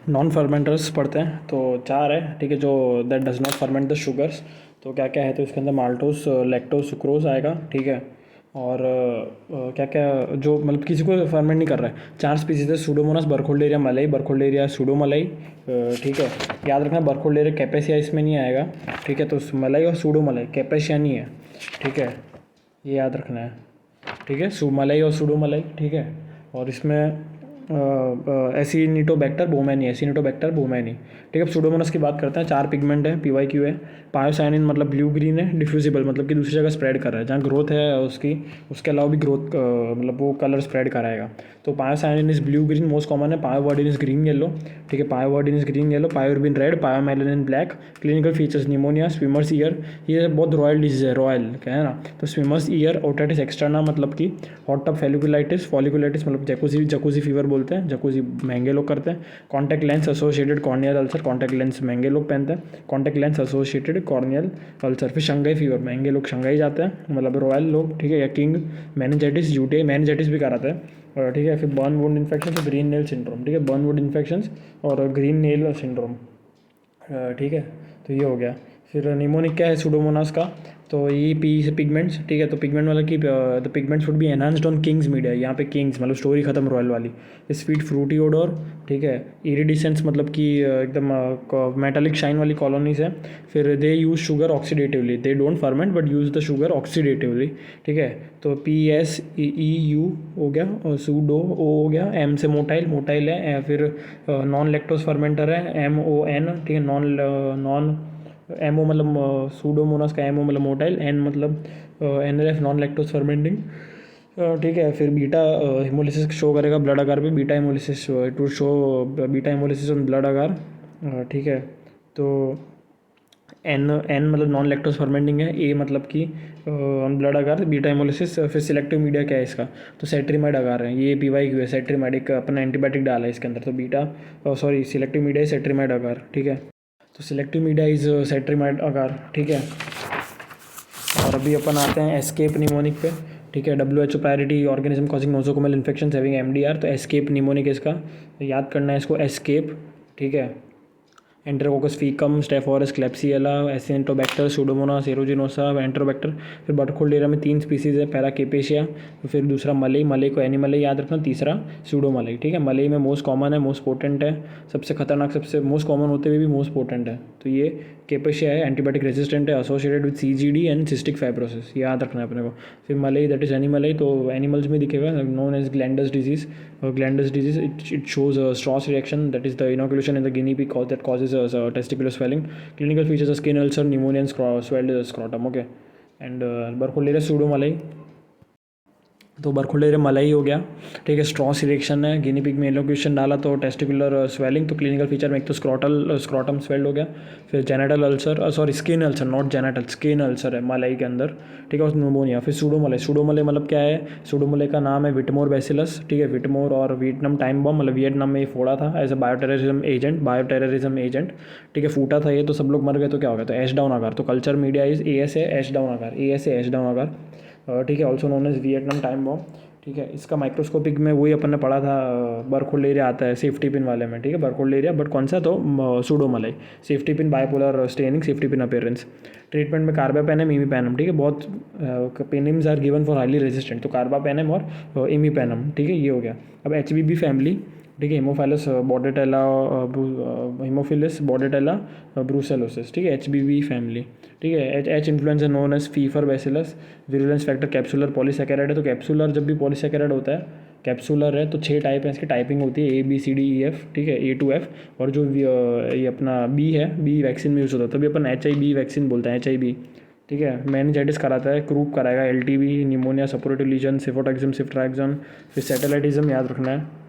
Non fermenters पढ़ते हैं तो चार है, ठीक है, जो that does not ferment the sugars. तो क्या क्या है, तो इसके अंदर माल्टोस, लैक्टोस, सुक्रोज आएगा, ठीक है। और क्या क्या जो मतलब किसी को फर्मेंट नहीं कर रहा है। चार स्पीसीज है, सूडोमोनास, बरखोल्डेरिया मलई, बरखोल्डेरिया सूडोमलई, ठीक है। याद रखना बरखोल्डेरिया कैपेसिया इसमें नहीं आएगा, ठीक है। तो मलई और सूडोमलई, कैपेसिया नहीं है, ठीक है, ये याद रखना है, ठीक है। मलई और सूडोमलई, ठीक है। और इसमें एसिनिटोबैक्टर बोमैनी, एसिनिटोबैक्टर बोमैनी, ठीक है। अब सूडोमोनास की बात करते हैं। चार पिगमेंट है, PYQ है। पायोसाइनिन मतलब ब्लू ग्रीन है, डिफ्यूजिबल मतलब कि दूसरी जगह स्प्रेड कर रहा है, जहाँ ग्रोथ है उसकी, उसके अलावा भी ग्रोथ मतलब वो कलर स्प्रेड कराएगा। तो pyocyanin is blue green most common है, पायोवर्डिन इज ग्रीन येलो, ठीक है, pyoverdin is green yellow, pyorubin red, pyomelanin black. Clinical features pneumonia, swimmer's ear, ये बहुत रॉयल डिजीज है, रॉयल क्या है ना। तो स्विमर्स ईयर, ओटाइटिस एक्सटर्ना मतलब कि हॉट टब फॉलिकुलाइटिस, फॉलिकुलाइटिस मतलब जैकुजी, जकूजी फीवर बोलते हैं, जकूजी महंगे लोग करते हैं। Contact lens associated corneal ulcer, contact lens महंगे लोग पहनते हैं। Contact lens associated corneal ulcer. फिर शंघाई फीवर, महंगे लोग शंघाई जाते हैं, मतलब रॉयल लोग, ठीक है। या किंग मेनिंजाइटिस, यूटीआई मेनिंजाइटिस भी कराते हैं, ठीक है। फिर burn wound infection, green nail syndrome, ठीक है, बर्न वुंड इन्फेक्शन और ग्रीन नेल सिंड्रोम, ठीक है। तो ये हो गया। फिर निमोनिक क्या है सूडोमोनास का, तो ये पी से पिगमेंट्स, ठीक है। तो पिगमेंट वाला कि the pigments would be enhanced on Kings media, यहाँ पे किंग्स मतलब स्टोरी खत्म रॉयल वाली। स्वीट फ्रूटी ओडोर, ठीक है। इरिडिसेंस मतलब कि एकदम मेटालिक शाइन वाली कॉलोनीज है। फिर they use sugar oxidatively, they don't ferment but use the sugar oxidatively, ठीक है। तो PSEU हो गया, और सूडो ओ हो गया, M से मोटाइल, मोटाइल है। फिर नॉन लैक्टोस फर्मेंटर है, MON, ठीक है। नॉन नॉन एमओ मतलब सूडोमोनास का एमओ मतलब मोटाइल, एन मतलब NLF नॉन लैक्टोस फर्मेंटिंग, ठीक है। फिर बीटा हिमोलिसिस शो करेगा ब्लड अगार पे, beta haemolysis to show beta haemolysis on blood agar, ठीक है। तो एन मतलब नॉन लैक्टोस फर्मेंटिंग है, ए मतलब कि on blood agar, beta haemolysis. फिर सिलेक्टिव मीडिया क्या है इसका, तो सेट्रीमाइड अगार है, ये PYQ है, सेट्रीमाइड एक अपना एंटीबायोटिक डाला है इसके अंदर। तो beta sorry selective media cetrimide agar, ठीक है। तो selective media is cetrimide agar, ठीक है। और अभी अपन आते हैं एस्केप निमोनिक पे, ठीक है। WHO priority organism causing nosocomial infection having MDR, तो एस्केप निमोनिक इसका याद करना है इसको, एस्केप, ठीक है। Enterococcus faecium, Staph aureus Klebsiella, Acinetobacter, Pseudomonas aeruginosa, Enterobacter. फिर बटरखोल्डेरिया में तीन स्पीसीज है, पैराकेपेशिया, फिर दूसरा मलई, मलई को एनिमलई याद रखना, तीसरा सूडोमलई, ठीक है। मलई में मोस्ट कॉमन है, मोस्ट पोटेंट है, सबसे खतरनाक, सबसे मोस्ट कॉमन होते हुए भी मोस्ट पोटेंट है। तो ये केपेशिया है, एंटीबायोटिक रेजिस्टेंट है, associated with CGD and cystic fibrosis, याद रखना है अपने को। फिर मलई दैट इज एनिमलई, तो एनिमल्स में दिखेगा, known as glanders disease, glanders disease, it shows Straus reaction, that is the inoculation in the guinea pig that causes testicular swelling. Clinical features are skin ulcer, pneumonia, and swelled scrotum, okay. And Burkholderia pseudomallei, तो बरखुल्डेरिया मलाई हो गया, ठीक है। Straw selection है, guinea pig में elocution डाला तो टेस्टिकुलर स्वेलिंग, तो क्लिनिकल फीचर में एक तो स्क्रॉटम स्वेल्ड हो गया। फिर genital ulcer, sorry skin ulcer, not genital, skin ulcer है मलाई के अंदर, ठीक है। और न्यूमोनिया। फिर सूडोमोलाई, सूडोमोलाई मतलब क्या है, सूडोमोलाई का नाम है विटमोर बैसिलस, ठीक है। विटमोर और वियतनाम टाइम बम मतलब वियतनाम में ये फोड़ा था एज अ बायोटेररिज्म एजेंट, ठीक है। फूटा था ये, तो सब लोग मर गए, तो क्या हो गया, तो एश डाउन आकार। तो कल्चर मीडिया इज AS है, एश डाउन आकार, AS है, एश डाउन आकार, ठीक है। Also known as Vietnam time bomb, ठीक है। इसका माइक्रोस्कोपिक में वही अपन ने पढ़ा था, बरखोल्डेरिया आता है सेफ्टी पिन वाले में, ठीक है। बरखोल्डेरिया बट कौन सा, तो pseudomallei, safety pin bipolar staining, safety pin appearance. Treatment में कार्बापेनम, इमीपेनम, ठीक है। बहुत penems are given for highly resistant, तो कार्बापेनम और इमीपेनम, ठीक है, ये हो गया। अब HBB फैमिली, ठीक है। हिमोफाइलस बॉर्डेटेला, हिमोफिलस बॉर्डेटेला ब्रूसेलोसिस, ठीक है, HBB फैमिली, ठीक है। H influenza known as Pfeiffer bacillus, virulence factor capsular polysaccharide है, तो कैप्सुलर जब भी पॉलीसैकेराइड होता है, कैप्सुलर है, तो 6 टाइप है इसकी, टाइपिंग होती है ABCDEF, ठीक है, A to F। और जो ये अपना B है, B वैक्सीन में यूज़ होता है, तभी अपन HIV वैक्सीन बोलते हैं, HIV, ठीक है। मेनिंजाइटिस कराता है, क्रूप कराएगा, LTB, निमोनिया, सपोरेटिव लीजन, सिफोटैक्सिम, सिफ्ट्रैक्सन। फिर सैटेलाइटिज्म याद रखना है,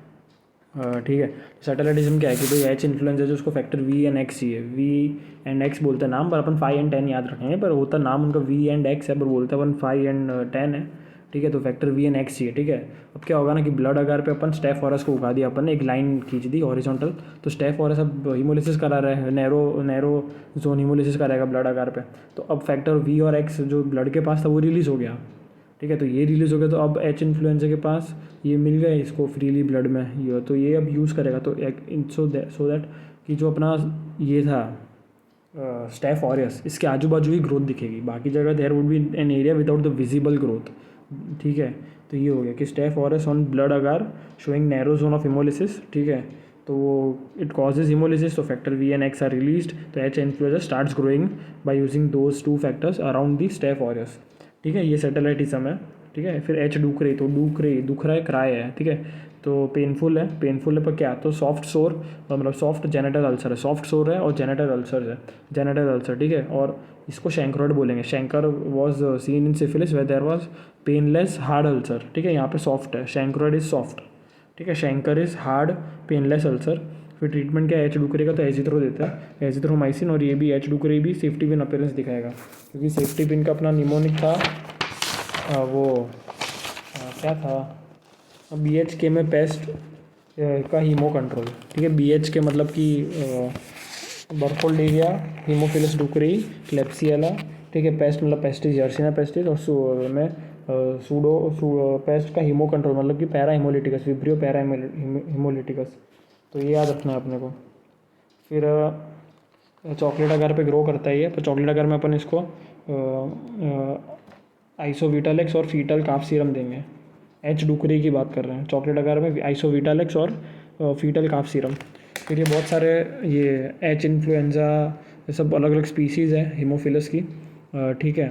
ठीक है। सैटेलाइटिज्म क्या है कि भाई H इन्फ्लुएंजा जो उसको फैक्टर V and X ही है, V and X बोलते हैं नाम, पर अपन 5 and 10 याद रखेंगे, पर होता नाम उनका V and X है, पर बोलते हैं अपन 5 and 10 है, ठीक है। तो फैक्टर V and X ही है, ठीक है। अब क्या होगा ना कि ब्लड अगार पे अपन स्टेफ ऑरस को उगा दिया अपन ने, एक लाइन खींच दी हॉरिजॉन्टल, तो स्टेफ ऑरस अब हिमोलिसिस करा रहा है, नैरो जोन हिमोलिसिस कराएगा ब्लड अगार पे। तो अब फैक्टर V और X जो ब्लड के पास था वो रिलीज़ हो गया, ठीक है। तो ये रिलीज़ हो गया, तो अब एच इन्फ्लुएंजा के पास ये मिल गए इसको फ्रीली ब्लड में, ये तो ये अब यूज़ करेगा। तो सो दैट कि जो अपना ये था स्टेफ ऑरियस, इसके आजू बाजू ही ग्रोथ दिखेगी, बाकी जगह there would be an area without the visible growth. ठीक है। तो ये हो गया कि Staph aureus on blood agar showing narrow zone of haemolysis. ठीक है। तो वो इट कॉजेज हिमोलिसिस, तो factor V and X are released, तो H influenzae starts growing by using those two factors around the Staph aureus. ठीक है। ये सैटेलाइटिज्म है। ठीक है। फिर एच डूक रही, तो डूक रही, दुख रहा है, क्राई है। ठीक है। तो पेनफुल है पर क्या, तो सॉफ्ट सोर, मतलब सॉफ्ट जेनेटल अल्सर है, सॉफ्ट सोर है और जेनेटल अल्सर है, जेनेटल अल्सर। ठीक है। और इसको शैंकरॉइड बोलेंगे। Chancre was seen in syphilis where there was painless hard ulcer. ठीक है। यहाँ पे सॉफ्ट है, शैंकरॉइड इज सॉफ्ट। ठीक है। Shankar is hard painless ulcer. फिर ट्रीटमेंट क्या है, एच डूकरे का, तो एजिथ्रो देता है, एजिथ्रोमाइसिन। और ये भी एच डूकरे भी सेफ्टी पिन अपीयरेंस दिखाएगा, क्योंकि सेफ्टी पिन का अपना निमोनिक था क्या था, बी एच के में पेस्ट का हीमो कंट्रोल। ठीक है। बी एच के मतलब कि बर्फोल्डेरिया, हीमोफिलस डुकरी, क्लेप्सियला। ठीक है। पेस्ट मतलब पेस्टिस, यर्सिना पेस्टिस। और में पेस्ट का हीमो कंट्रोल मतलब कि पैरा हिमोलिटिकस, विब्रियो पैरा हिमोलिटिकस। तो ये याद रखना है अपने को। फिर चॉकलेट अगर पे ग्रो करता है ये, तो चॉकलेट अगर में अपन इसको आइसोविटालेक्स और फीटल काफ सीरम देंगे। एच डुकरी की बात कर रहे हैं, चॉकलेट अगर में आइसोविटालेक्स और फीटल काफ सीरम। फिर ये बहुत सारे ये एच इन्फ्लुएंजा, ये सब अलग अलग स्पीसीज़ है हीमोफिलस की। ठीक है।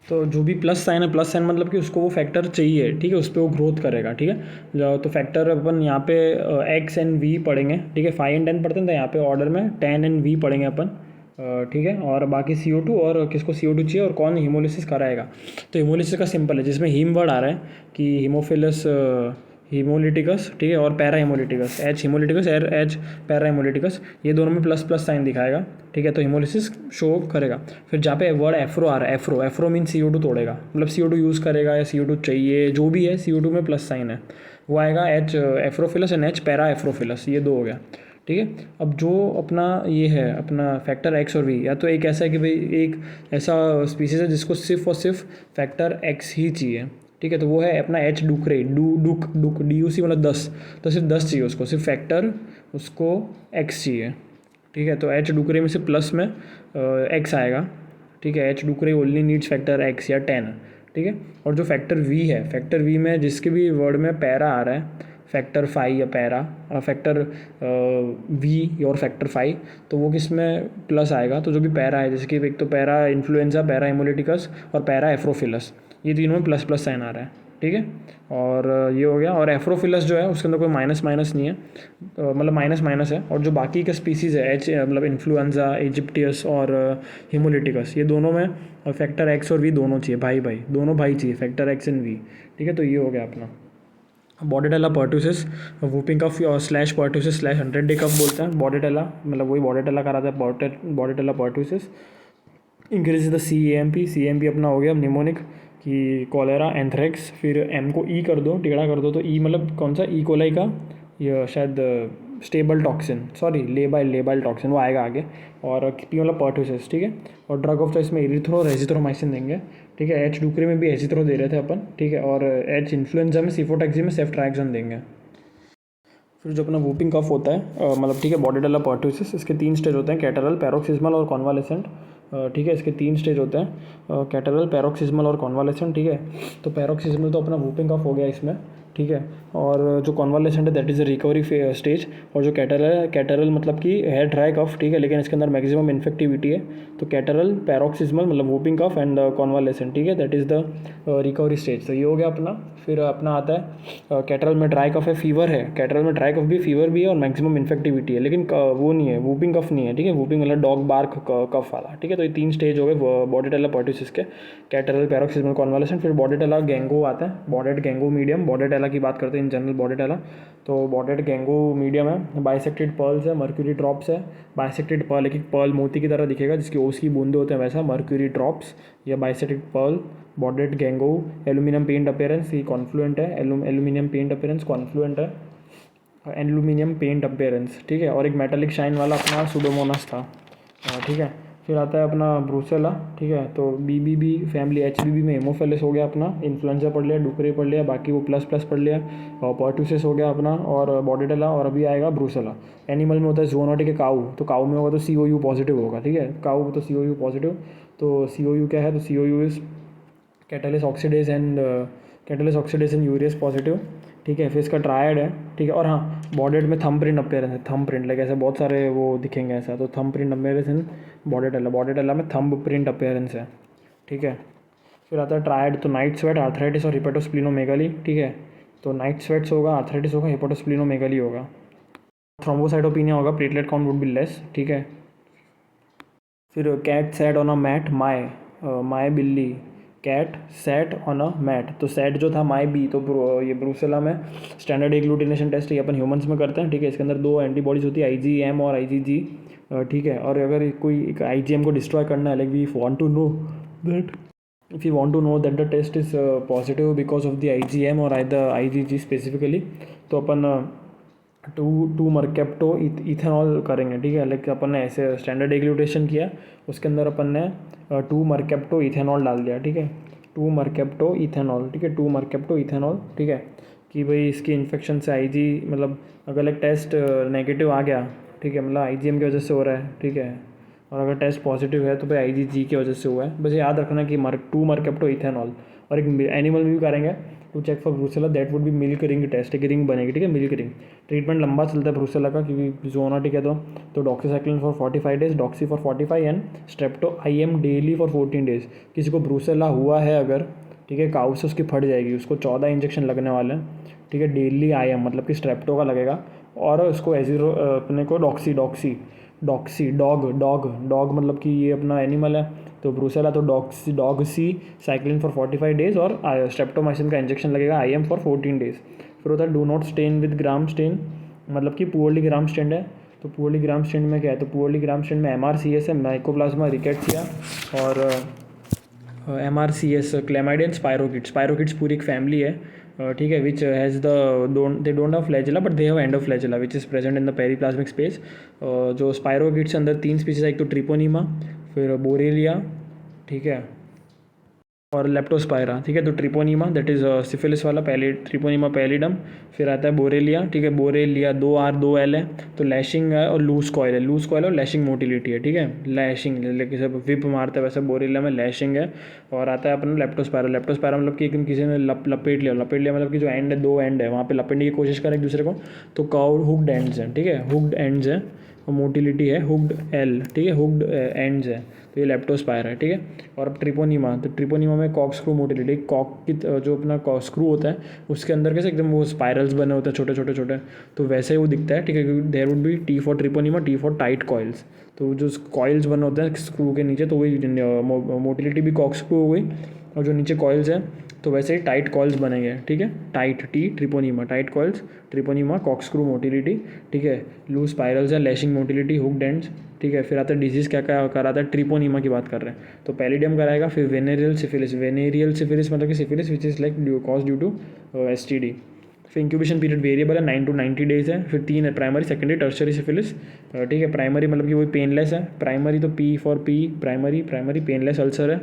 तो जो भी प्लस साइन है, प्लस साइन मतलब कि उसको वो फैक्टर चाहिए। ठीक है। उस पर वो ग्रोथ करेगा। ठीक है। तो फैक्टर अपन यहाँ पे एक्स एंड वी पढ़ेंगे। ठीक है। 5 एंड 10 पढ़ते हैं, तो यहाँ पे ऑर्डर में 10 एंड वी पढ़ेंगे अपन। ठीक है। और बाकी CO2, और किसको CO2 चाहिए और कौन हीमोलिसिस कराएगा। तो हीमोलिसिस का सिंपल है, जिसमें हीम वर्ड आ रहा है कि हीमोफिलस हीमोलिटिकस। ठीक है। और पैरा हीमोलिटिकस, एच हीमोलिटिकस एच पैरा हीमोलिटिकस, ये दोनों में प्लस प्लस साइन दिखाएगा। ठीक है। तो हीमोलिसिस शो करेगा। फिर जहाँ पे वर्ड एफ्रो आ रहा है, एफ्रो मीन CO2 तोड़ेगा, मतलब CO2 यूज़ करेगा या CO2 चाहिए, जो भी है CO2 में प्लस साइन है, वो आएगा एच एफ्रोफिलस एंड एच पैरा एफ्रोफिलस। ये दो हो गया। ठीक है। अब जो अपना ये है अपना फैक्टर एक्स और वी, या तो एक ऐसा है कि भाई एक ऐसा स्पीसीज है जिसको सिर्फ और सिर्फ फैक्टर एक्स ही चाहिए। ठीक है। तो वो है अपना एच डुकरे, डुक DUC मतलब 10, तो सिर्फ 10 चाहिए उसको, सिर्फ फैक्टर उसको एक्स चाहिए। ठीक है। तो एच डुकरे में से प्लस में एक्स आएगा। ठीक है। एच डुकरे ओनली नीड्स फैक्टर एक्स या 10। ठीक है। और जो फैक्टर वी है, फैक्टर वी में जिसके भी वर्ड में पैरा आ रहा है, फैक्टर 5 या पैरा, फैक्टर वी और फैक्टर 5, तो वो किस में प्लस आएगा, तो जो भी पैरा है, जैसे कि एक तो पैरा इन्फ्लुएंजा, पैरा हिमोलिटिकस और पैरा एफ्रोफिलस, ये तीनों में प्लस प्लस साइन आ रहा है। ठीक है। और ये हो गया। और एफ्रोफिलस जो है उसके अंदर कोई माइनस माइनस नहीं है, मतलब माइनस माइनस है। और जो बाकी के स्पीसीज़ है, एच मतलब इन्फ्लुएंजा, इजिप्टियस और हिमोलिटिकस, ये दोनों में फैक्टर एक्स और वी दोनों चाहिए, भाई दोनों भाई चाहिए, फैक्टर एक्स एंड वी। ठीक है। तो ये हो गया अपना Bordetella pertussis, whooping cough slash pertussis slash 100 day cough बोलते हैं। बॉडेटेला मतलब वही बॉडेटेला कराता है, Bordetella pertussis. Increase the CAMP अपना हो गया निमोनिक कि कॉलेरा, एंथ्रेक्स। फिर एम को ई कर दो, टेढ़ा कर दो, तो ई मतलब कौन सा, ई कोलाई का ये शायद stable toxin, sorry labile toxin, वो आएगा आगे। और पी मतलब पर्टूसिस। ठीक है। और ड्रग ऑफ चॉइस में इरिथ्रो और एजिथ्रोमाइसिन देंगे। ठीक है। एच डुकरी में भी एजिथ्रो दे रहे थे अपन। ठीक है। और एच इन्फ्लुएंजा में सीफोटैक्सी में सेफ्ट्राक्सन देंगे। फिर जो अपना वूपिंग कफ होता है मतलब ठीक है, बॉडेटेला पर्टूसिस, इसके 3 स्टेज होते हैं, कैटरल, पैरोक्सिस्मल और कॉन्वालेसेंट। ठीक है। इसके 3 स्टेज होते हैं, कैटरल, पैरोक्सिस्मल और कॉन्वालेसेंट। ठीक है। तो पैरोक्सिस्मल तो अपना वूपिंग कफ हो गया इसमें। ठीक है। और जो कॉन्वालेसेंट है that is a recovery stage. और जो कैटरल मतलब कि है ड्राई कफ। ठीक है। लेकिन इसके अंदर मैक्सिमम इन्फेक्टिविटी है। तो कैटरल, पैरोक्सिस्मल मतलब वूपिंग कफ एंड कॉन्वालेसेंट। ठीक है। That is the recovery stage. तो ये हो गया अपना। फिर अपना आता है कैटरल में ड्राई कफ है, फीवर है, कैटरल में ड्राई कफ भी, फीवर भी है और मैक्सिमम इन्फेक्टिविटी है, लेकिन वो नहीं है, वूपिंग कफ नहीं है। ठीक है। वूपिंग मतलब डॉग बार्क कफ वाला। ठीक है। तो ये 3 स्टेज हो गए बॉडेटेला पर्टूसिस के, कैटरल, पैरोक्सिस्मल, कॉन्वालेसेंट। फिर बॉडेटेला गैंगो आता है, बॉडेड गैंगो मीडियम। बॉडेटेला की बात करते हैं इन जनरल, बॉडेटेला तो बॉडेड गैंगो मीडियम है, बाइसेक्टेड पर्ल्स है, मर्क्यूरी ड्रॉप्स है। बाइसेक्टेड पर्ल, एक पर्ल मोती की तरह दिखेगा जिसकी ओस की बूंदे होते हैं, वैसा मर्क्यूरी ड्रॉप्स या bisected pearl, Bordet Gengou. Aluminium paint appearance, ये कॉन्फ्लुएंट है, एल्यूमिनियम पेंट अपीयरेंस कॉन्फ्लुएंट है, एल्यूमिनियम पेंट अपीयरेंस। ठीक है। और एक मेटालिक शाइन वाला अपना सुडोमोनास था। ठीक है। फिर आता है अपना ब्रूसेला, ठीक है। तो बीबीबी फैमिली, एचबीबी में हेमोफिलस हो गया अपना, इन्फ्लुएंजा पढ़ लिया, डुकरे पढ़ लिया, बाकी वो प्लस प्लस पढ़ लिया, और पर्टूसिस हो गया अपना, और बॉर्डेटेला, और अभी आएगा ब्रूसेला। एनिमल में होता है जूनोटिक है काऊ, तो काऊ में होगा तो COU पॉजिटिव होगा, ठीक है। काऊ तो COU पॉजिटिव। तो COU क्या है, तो COU is catalyst oxidase and urease positive, ठीक है। फिर इसका ट्रायड है, ठीक है। और हाँ, बॉडेड में थंब प्रिंट अपेयरेंस है, थंब प्रिंट लाइक ऐसे बहुत सारे वो दिखेंगे ऐसा, तो थंब प्रिंट अपेयरेंस इन बॉडेटेला में थंब प्रिंट अपेयरेंस है, ठीक है। फिर आता है ट्रायड, तो नाइट स्वेट, आर्थराइटिस और हिपेटोस्प्लीनोमेगाली, ठीक है। तो नाइट स्वेट्स होगा, आर्थराइटिस होगा, हिपेटोस्प्लीनोमेगाली होगा, थ्रोम्बोसाइटोपिनिया होगा, platelet count would be less, ठीक है। फिर cat sat on a mat, माए बिल्ली, cat sat on a mat, तो सैट जो था माए बी, तो ये ब्रूसेला में स्टैंडर्ड एग्लूटिनेशन टेस्ट ये अपन ह्यूमंस में करते हैं, ठीक है। इसके अंदर 2 एंटीबॉडीज होती है, IgM और IgG, ठीक है। और अगर कोई IgM को डिस्ट्रॉय करना है, like we want to know that if you want to know that the test is positive because of the IgM or the IgG specifically, तो अपन टू मर्केप्टो इथेनॉल करेंगे, ठीक है। लाइक अपन ने ऐसे स्टैंडर्ड एग्लूटेशन किया, उसके अंदर अपन ने 2 मर्केप्टो इथेनॉल डाल दिया, ठीक है। 2 मर्केप्टो इथेनॉल, ठीक है, 2 मर्केप्टो इथेनॉल, ठीक है। कि भाई इसकी इन्फेक्शन से IG मतलब अगर लाइक टेस्ट नेगेटिव आ गया, ठीक है, मतलब IgM की वजह से हो रहा है, ठीक है। और अगर टेस्ट पॉजिटिव है तो भाई IgG की वजह से हुआ है। बस याद रखना कि 2 मर्केप्टो इथेनॉल। और एक एनिमल भी करेंगे to check for brucella, that would be milk ring test, एक रिंग बनेगी, ठीक है, मिल्क रिंग। ट्रीटमेंट लंबा चलता है ब्रूसेला का, क्योंकि जोनोटिक है तो doxycycline for 45 days, Doxy for 45 and strepto IM daily for 14 days. किसी को ब्रूसेला हुआ है अगर, ठीक है, काऊ से उसकी फट जाएगी, उसको 14 इंजेक्शन लगने वाले हैं, ठीक है। डेली IM मतलब कि स्ट्रेप्टो का लगेगा, और उसको एजीरो अपने को डॉक्सी डॉग मतलब कि ये अपना एनिमल है, तो ब्रूसेला तो डॉक्सी साइक्लिन फॉर 45 डेज, और स्ट्रेप्टोमाइसिन का इंजेक्शन लगेगा IM फॉर 14 डेज। फिर होता है do not stain with gram stain, मतलब कि पुअरली ग्राम स्टेन्ड है, तो पुअरली ग्राम स्टेन्ड में क्या है, तो पुअरली ग्राम स्टेन्ड में MRCS है, माइकोप्लाज्मा रिकेट्सिया, और MRCS क्लेमाइडियन स्पायरोकिड्स पूरी एक फैमिली है, ठीक है, which has they don't have flagella but they have endoflagella which is present in the periplasmic space. जो स्पायरोकिड्स के अंदर 3 स्पीसीज है, एक तो ट्रिपोनीमा, फिर बोरेलिया, ठीक है, और लेप्टोस्पायरा, ठीक है। तो ट्रिपोनीमा दैट इज़ सिफिलिस वाला, पहले ट्रिपोनीमा पैलिडम, फिर आता है बोरेलिया, ठीक है, बोरेलिया 2R2L है, तो लैशिंग है और लूज कॉयल और लैशिंग मोटिलिटी है, ठीक है। लैशिंग लेकिन सब विप मारता है, वैसे बोरेलिया में लैशिंग है। और आता है अपना लेप्टोस्पायरा मतलब कि एकदम किसी ने लपेट लिया मतलब कि जो एंड है, 2 एंड है, वहाँ पे लपेटने की कोशिश करें एक दूसरे को, तो कर्व्ड हुक्ड एंड्स हैं, ठीक है, हुक्ड एंड्स हैं, और मोटिलिटी है हुक्ड L, ठीक है, हुक्ड एंड्स है, तो ये लेप्टोस्पायरा है, ठीक है। और अब ट्रिपोनीमा, तो ट्रिपोनीमा में कॉक स्क्रू मोटिलिटी, कॉक की जो अपना स्क्रू होता है उसके अंदर कैसे एकदम वो स्पायरल्स बने होते हैं छोटे, तो वैसे ही वो दिखता है, ठीक है, क्योंकि there would be T for treponema, T for tight coils, तो जो कॉइल्स बने होते हैं स्क्रू के नीचे, तो वही मोटिलिटी भी कॉक स्क्रू हो गई, और जो नीचे कॉइल्स हैं तो वैसे ही टाइट कॉइल्स बनेंगे, ठीक है। Tight treponema, tight coils treponema, corkscrew motility, ठीक है, लूज स्पाइरल्स है, लैशिंग मोटिलिटी, हुक्ड एंड्स, ठीक है। फिर आता है डिजीज़ क्या कराता है, ट्रिपोनीमा की बात कर रहे हैं, तो पैलिडियम कराएगा। फिर वेनेरियल सिफिलिस मतलब कि syphilis which is like cause due to STD। फिर इंक्यूबेशन पीरियड वेरिएबल है, 9 to 90 डेज है। फिर 3 है, प्राइमरी, सेकेंडरी, टर्शरी सिफिलिस, ठीक है। प्राइमरी मतलब कि वही पेनलेस है, प्राइमरी तो P for P, primary painless ulcer है,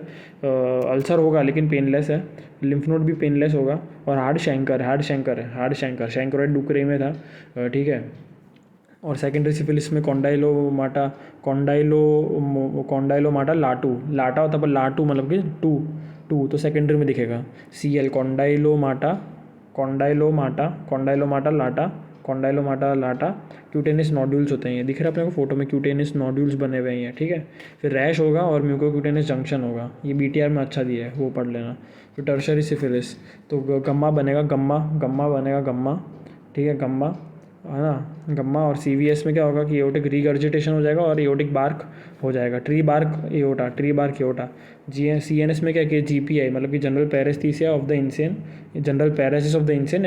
अल्सर होगा लेकिन पेनलेस है, लिम्फ नोड भी पेनलेस होगा, और हार्ड शैंकर डुकरे में था, ठीक है। और सेकेंडरी सिफिलिस में कॉन्डाइलोमाटा लाटा होता, पर लाटू मतलब कि टू तो सेकेंडरी में दिखेगा, CL कॉन्डाइलोमाटा लाटा, क्यूटेनिस नोड्यूल्स होते हैं, ये दिख रहा है अपने को फोटो में, क्यूटेनिस नोड्यूल्स बने हुए हैं, ठीक है। फिर रैश होगा और म्यूकोक्यूटेनिस जंक्शन होगा, ये BTR में अच्छा दिया है, वो पढ़ लेना। फिर टर्शरी सिफिलिस, तो गम्मा बनेगा, ठीक है, गम्मा है ना, गम्मा। और CVS में क्या होगा कि एओटिक रीगर्जिटेशन हो जाएगा और एओटिक बार्क हो जाएगा, ट्री बार्क एओटा। CNS में क्या कि GPI मतलब कि जनरल पैरेस्थीसिस ऑफ द इंसेन या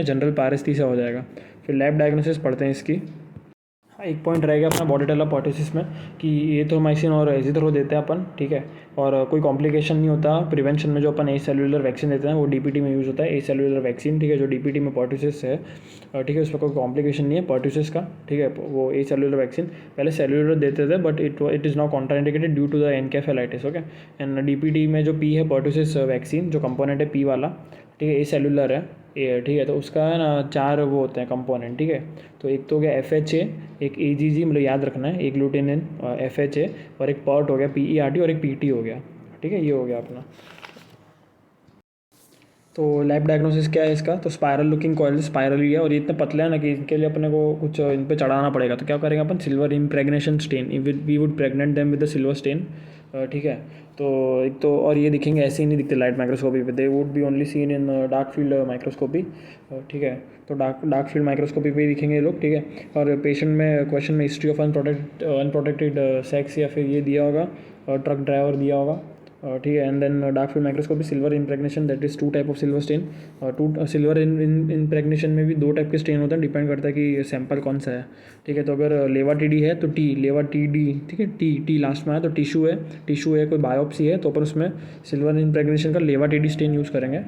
जनरल पैरेसिस हो जाएगा। फिर लैब डायग्नोसिस पढ़ते हैं इसकी, एक पॉइंट रह गया अपना बॉर्डेटेला परटुसिस में कि एरिथ्रोमाइसिन और एजिथ्रो देते हैं अपन, ठीक है, और कोई कॉम्प्लिकेशन नहीं होता। प्रिवेंशन में जो अपन ए सेलुलर वैक्सीन देते हैं वो डीपीटी में यूज़ होता है, ए सेलुलर वैक्सीन, ठीक है, जो डीपीटी में परटुसिस है, ठीक है, उसमें कोई कॉम्प्लिकेशन नहीं है परटुसिस का, ठीक है। वो ए सेलुलर वैक्सीन पहले सेलुलर देते थे but it is now contraindicated due to the encephalitis, okay. And DPT में जो पी है परटुसिस वैक्सीन, जो कंपोनेंट है पी वाला, ठीक है, ए सेलुलर है, ये ठीक है, तो उसका है ना 4 वो होते हैं कंपोनेंट, ठीक है। तो एक तो हो गया FHA, एक AGG, मतलब याद रखना है, एक ग्लूटेनिन, FHA, और एक PERT हो गया, PERT, और एक PT हो गया, ठीक है, ये हो गया अपना। तो लैब डायग्नोसिस क्या है इसका, तो स्पायरल लुकिंग कॉइल, स्पायरल ही है, और ये इतने पतले हैं ना कि इनके लिए अपने को कुछ इन पे चढ़ाना पड़ेगा। तो क्या करेंगे अपन, silver impregnation stain, we would pregnant them with the silver stain, ठीक है। तो एक तो, और ये दिखेंगे ऐसे ही नहीं दिखते लाइट माइक्रोस्कोपी पे, they would be only seen in dark field microscopy, ठीक है। तो डार्क फील्ड माइक्रोस्कोपी पे ही दिखेंगे ये लोग, ठीक है। और पेशेंट में क्वेश्चन में हिस्ट्री ऑफ अनप्रोटेक्टेड सेक्स या फिर ये दिया होगा, ट्रक ड्राइवर दिया होगा, ठीक है। And then dark field microscopy, silver impregnation, that is 2 type of silver stain. Two silver impregnation में भी 2 टाइप के स्टेन होते हैं, डिपेंड करता है कि सैंपल कौन सा है, ठीक है। तो अगर लेवा TD है तो लेवा TD, ठीक है, टी लास्ट में आया तो टिशू है, कोई बायोप्सी है तो अपन उसमें सिल्वर इम्प्रेगनेशन का लेवा TD स्टेन यूज़ करेंगे,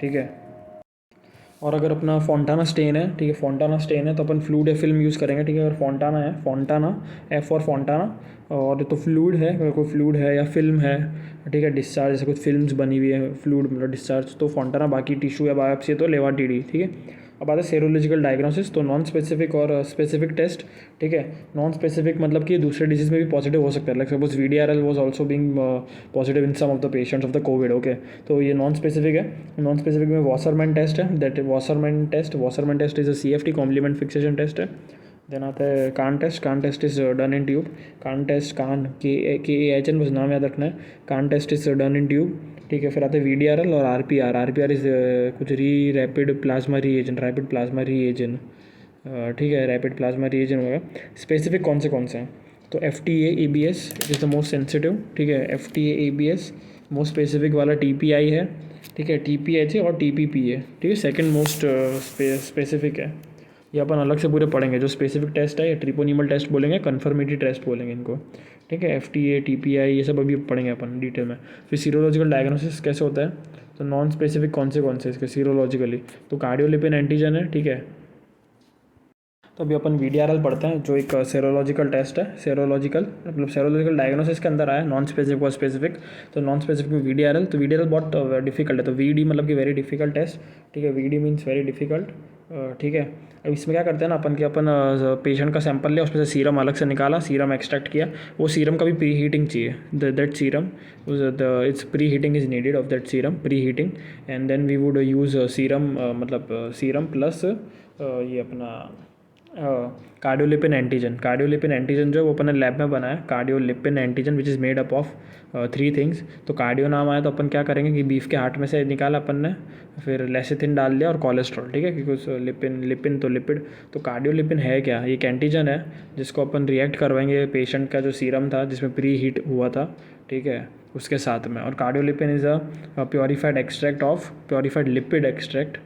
ठीक है। और अगर अपना फोंटाना स्टेन है, ठीक है, फोंटाना स्टेन है तो अपन फ्लूड या फिल्म यूज़ करेंगे, ठीक है। अगर फोंटाना है, फोंटाना, F फॉर फोंटाना, और तो फ्लूड है, अगर कोई फ्लूड है या फिल्म है, ठीक है, डिस्चार्ज, जैसे कुछ फिल्म्स बनी हुई है, फ्लूड मतलब डिस्चार्ज, तो फोंटाना। बाकी टिशू या बायोप्सी है तो लेवा TD, ठीक है। अब आता है सेरोलॉजिकल डायग्नोसिस, तो नॉन स्पेसिफिक और स्पेसिफिक टेस्ट, ठीक है। नॉन स्पेसिफिक मतलब कि दूसरे डिजीज़ में भी पॉजिटिव हो सकता है, like suppose VDRL was also being positive in some of the patients of the COVID, okay. तो ये नॉन स्पेसिफिक है। नॉन स्पेसिफिक में वॉसरमैन टेस्ट है, that Wassermann test is a CFT complement fixation test है। Then आता है Kahn test is done in tube, Kahn KAHN बस नाम याद रखना है, Kahn test is done in tube, ठीक है। फिर आते हैं VDRL और RPR इज़ कुछ रैपिड प्लाज्मा रीएजेंट, ठीक है, रैपिड प्लाज्मा रीएजेंट होगा। स्पेसिफिक कौन से हैं, तो FTA ABS is the most sensitive, ठीक है, FTA ABS। मोस्ट स्पेसिफिक वाला TPI है, ठीक है, TPH है, और TPP है, ठीक है, सेकंड मोस्ट स्पेसिफिक है। ये अपन अलग से पूरे पढ़ेंगे, जो स्पेसिफिक टेस्ट है या ट्रिपोनिमल टेस्ट बोलेंगे, कन्फर्मेटरी टेस्ट बोलेंगे इनको, ठीक है। FTA TPI ये सब अभी पढ़ेंगे अपन डिटेल में। फिर सीरोलॉजिकल डायग्नोसिस कैसे होता है, तो नॉन स्पेसिफिक कौन से इसके सीरोलॉजिकली, तो कार्डियोलिपिन एंटीजन है, ठीक है। तो अभी अपन VDRL पढ़ते हैं, जो एक सेरोलॉजिकल टेस्ट है, सेरोलॉजिकल डायग्नोसिस के अंदर आया, नॉन स्पेसिफिक और स्पेसिफिक। तो नॉन स्पेसिफिक में VDRL, तो VDRL बहुत डिफिकल्ट है, तो VD मतलब कि वेरी डिफिकल्ट टेस्ट, ठीक है, VD मीन्स वेरी डिफिकल्ट, ठीक है। अब इसमें क्या करते हैं ना अपन कि अपन पेशेंट का सैंपल लिया, उसमें से सीरम अलग से निकाला, सीरम एक्सट्रैक्ट किया, वो सीरम का भी प्री हीटिंग चाहिए, that serum it's pre heating is needed of that serum, pre heating. And then we would use serum, मतलब सीरम प्लस ये अपना कार्डियोलिपिन एंटीजन जो वो अपन ने लैब में बनाया, cardiolipin antigen which is made up of 3 things. तो cardio नाम आया तो अपन क्या करेंगे कि बीफ के हार्ट में से निकाला अपन ने, फिर लेसिथिन डाल दिया और कोलेस्ट्रॉल, ठीक है, क्योंकि उस लिपिन तो लिपिड। तो कार्डियोलिपिन है क्या, ये एक एंटीजन है जिसको अपन रिएक्ट करवाएंगे पेशेंट का जो सीरम था जिसमें प्री हीट हुआ था, ठीक है, उसके साथ में। और cardiolipin is a purified lipid extract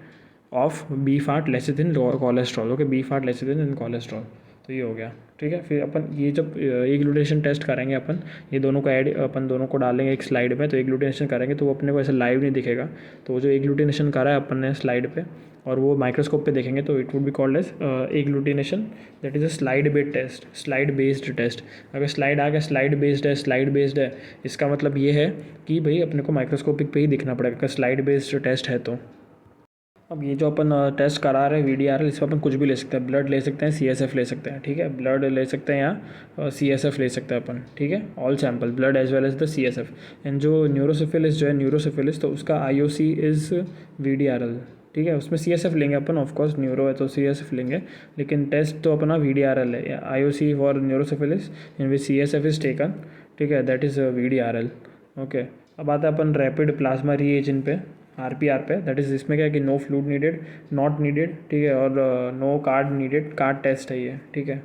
of beef fat lecithin cholesterol, okay, beef fat lecithin and cholesterol. तो ये हो गया, ठीक है। फिर अपन ये जब एग्लूटेशन टेस्ट करेंगे अपन, ये दोनों को अपन दोनों को डालेंगे एक स्लाइड में, तो एग्लूटेशन करेंगे तो वो अपने को ऐसे लाइव नहीं दिखेगा। तो जो एग्लूटेशन करा है अपन ने स्लाइड पे और वो माइक्रोस्कोप पे देखेंगे तो it would be called as agglutination, that is a slide based test. अगर स्लाइड आ गया स्लाइड बेस्ड है, इसका मतलब ये है कि भाई अपने को माइक्रोस्कोपिक पे ही दिखना पड़ेगा अगर स्लाइड बेस्ड टेस्ट है तो। अब ये जो अपन टेस्ट करा रहे हैं VDRL, इसमें अपन कुछ भी ले सकते हैं, ब्लड ले सकते हैं, CSF ले सकते हैं, ठीक है, ब्लड ले सकते हैं या CSF ले सकते हैं अपन, ठीक है, all sample blood as well as the CSF। And जो न्यूरोसिफिलिस तो उसका IOC इज़ VDRL, ठीक है, उसमें CSF लेंगे अपन, ऑफकोर्स न्यूरो है तो CSF लेंगे, लेकिन टेस्ट तो अपना VDRL है, IOC for neurosyphilis in which CSF is taken, ठीक है, दैट इज़ VDRL, ओके। अब आता है अपन रैपिड प्लाज्मा रीएजेंट पे, RPR पे, दैट इज़ इसमें क्या है कि no fluid needed, not needed, ठीक है, और no card needed, card test है ये, ठीक है।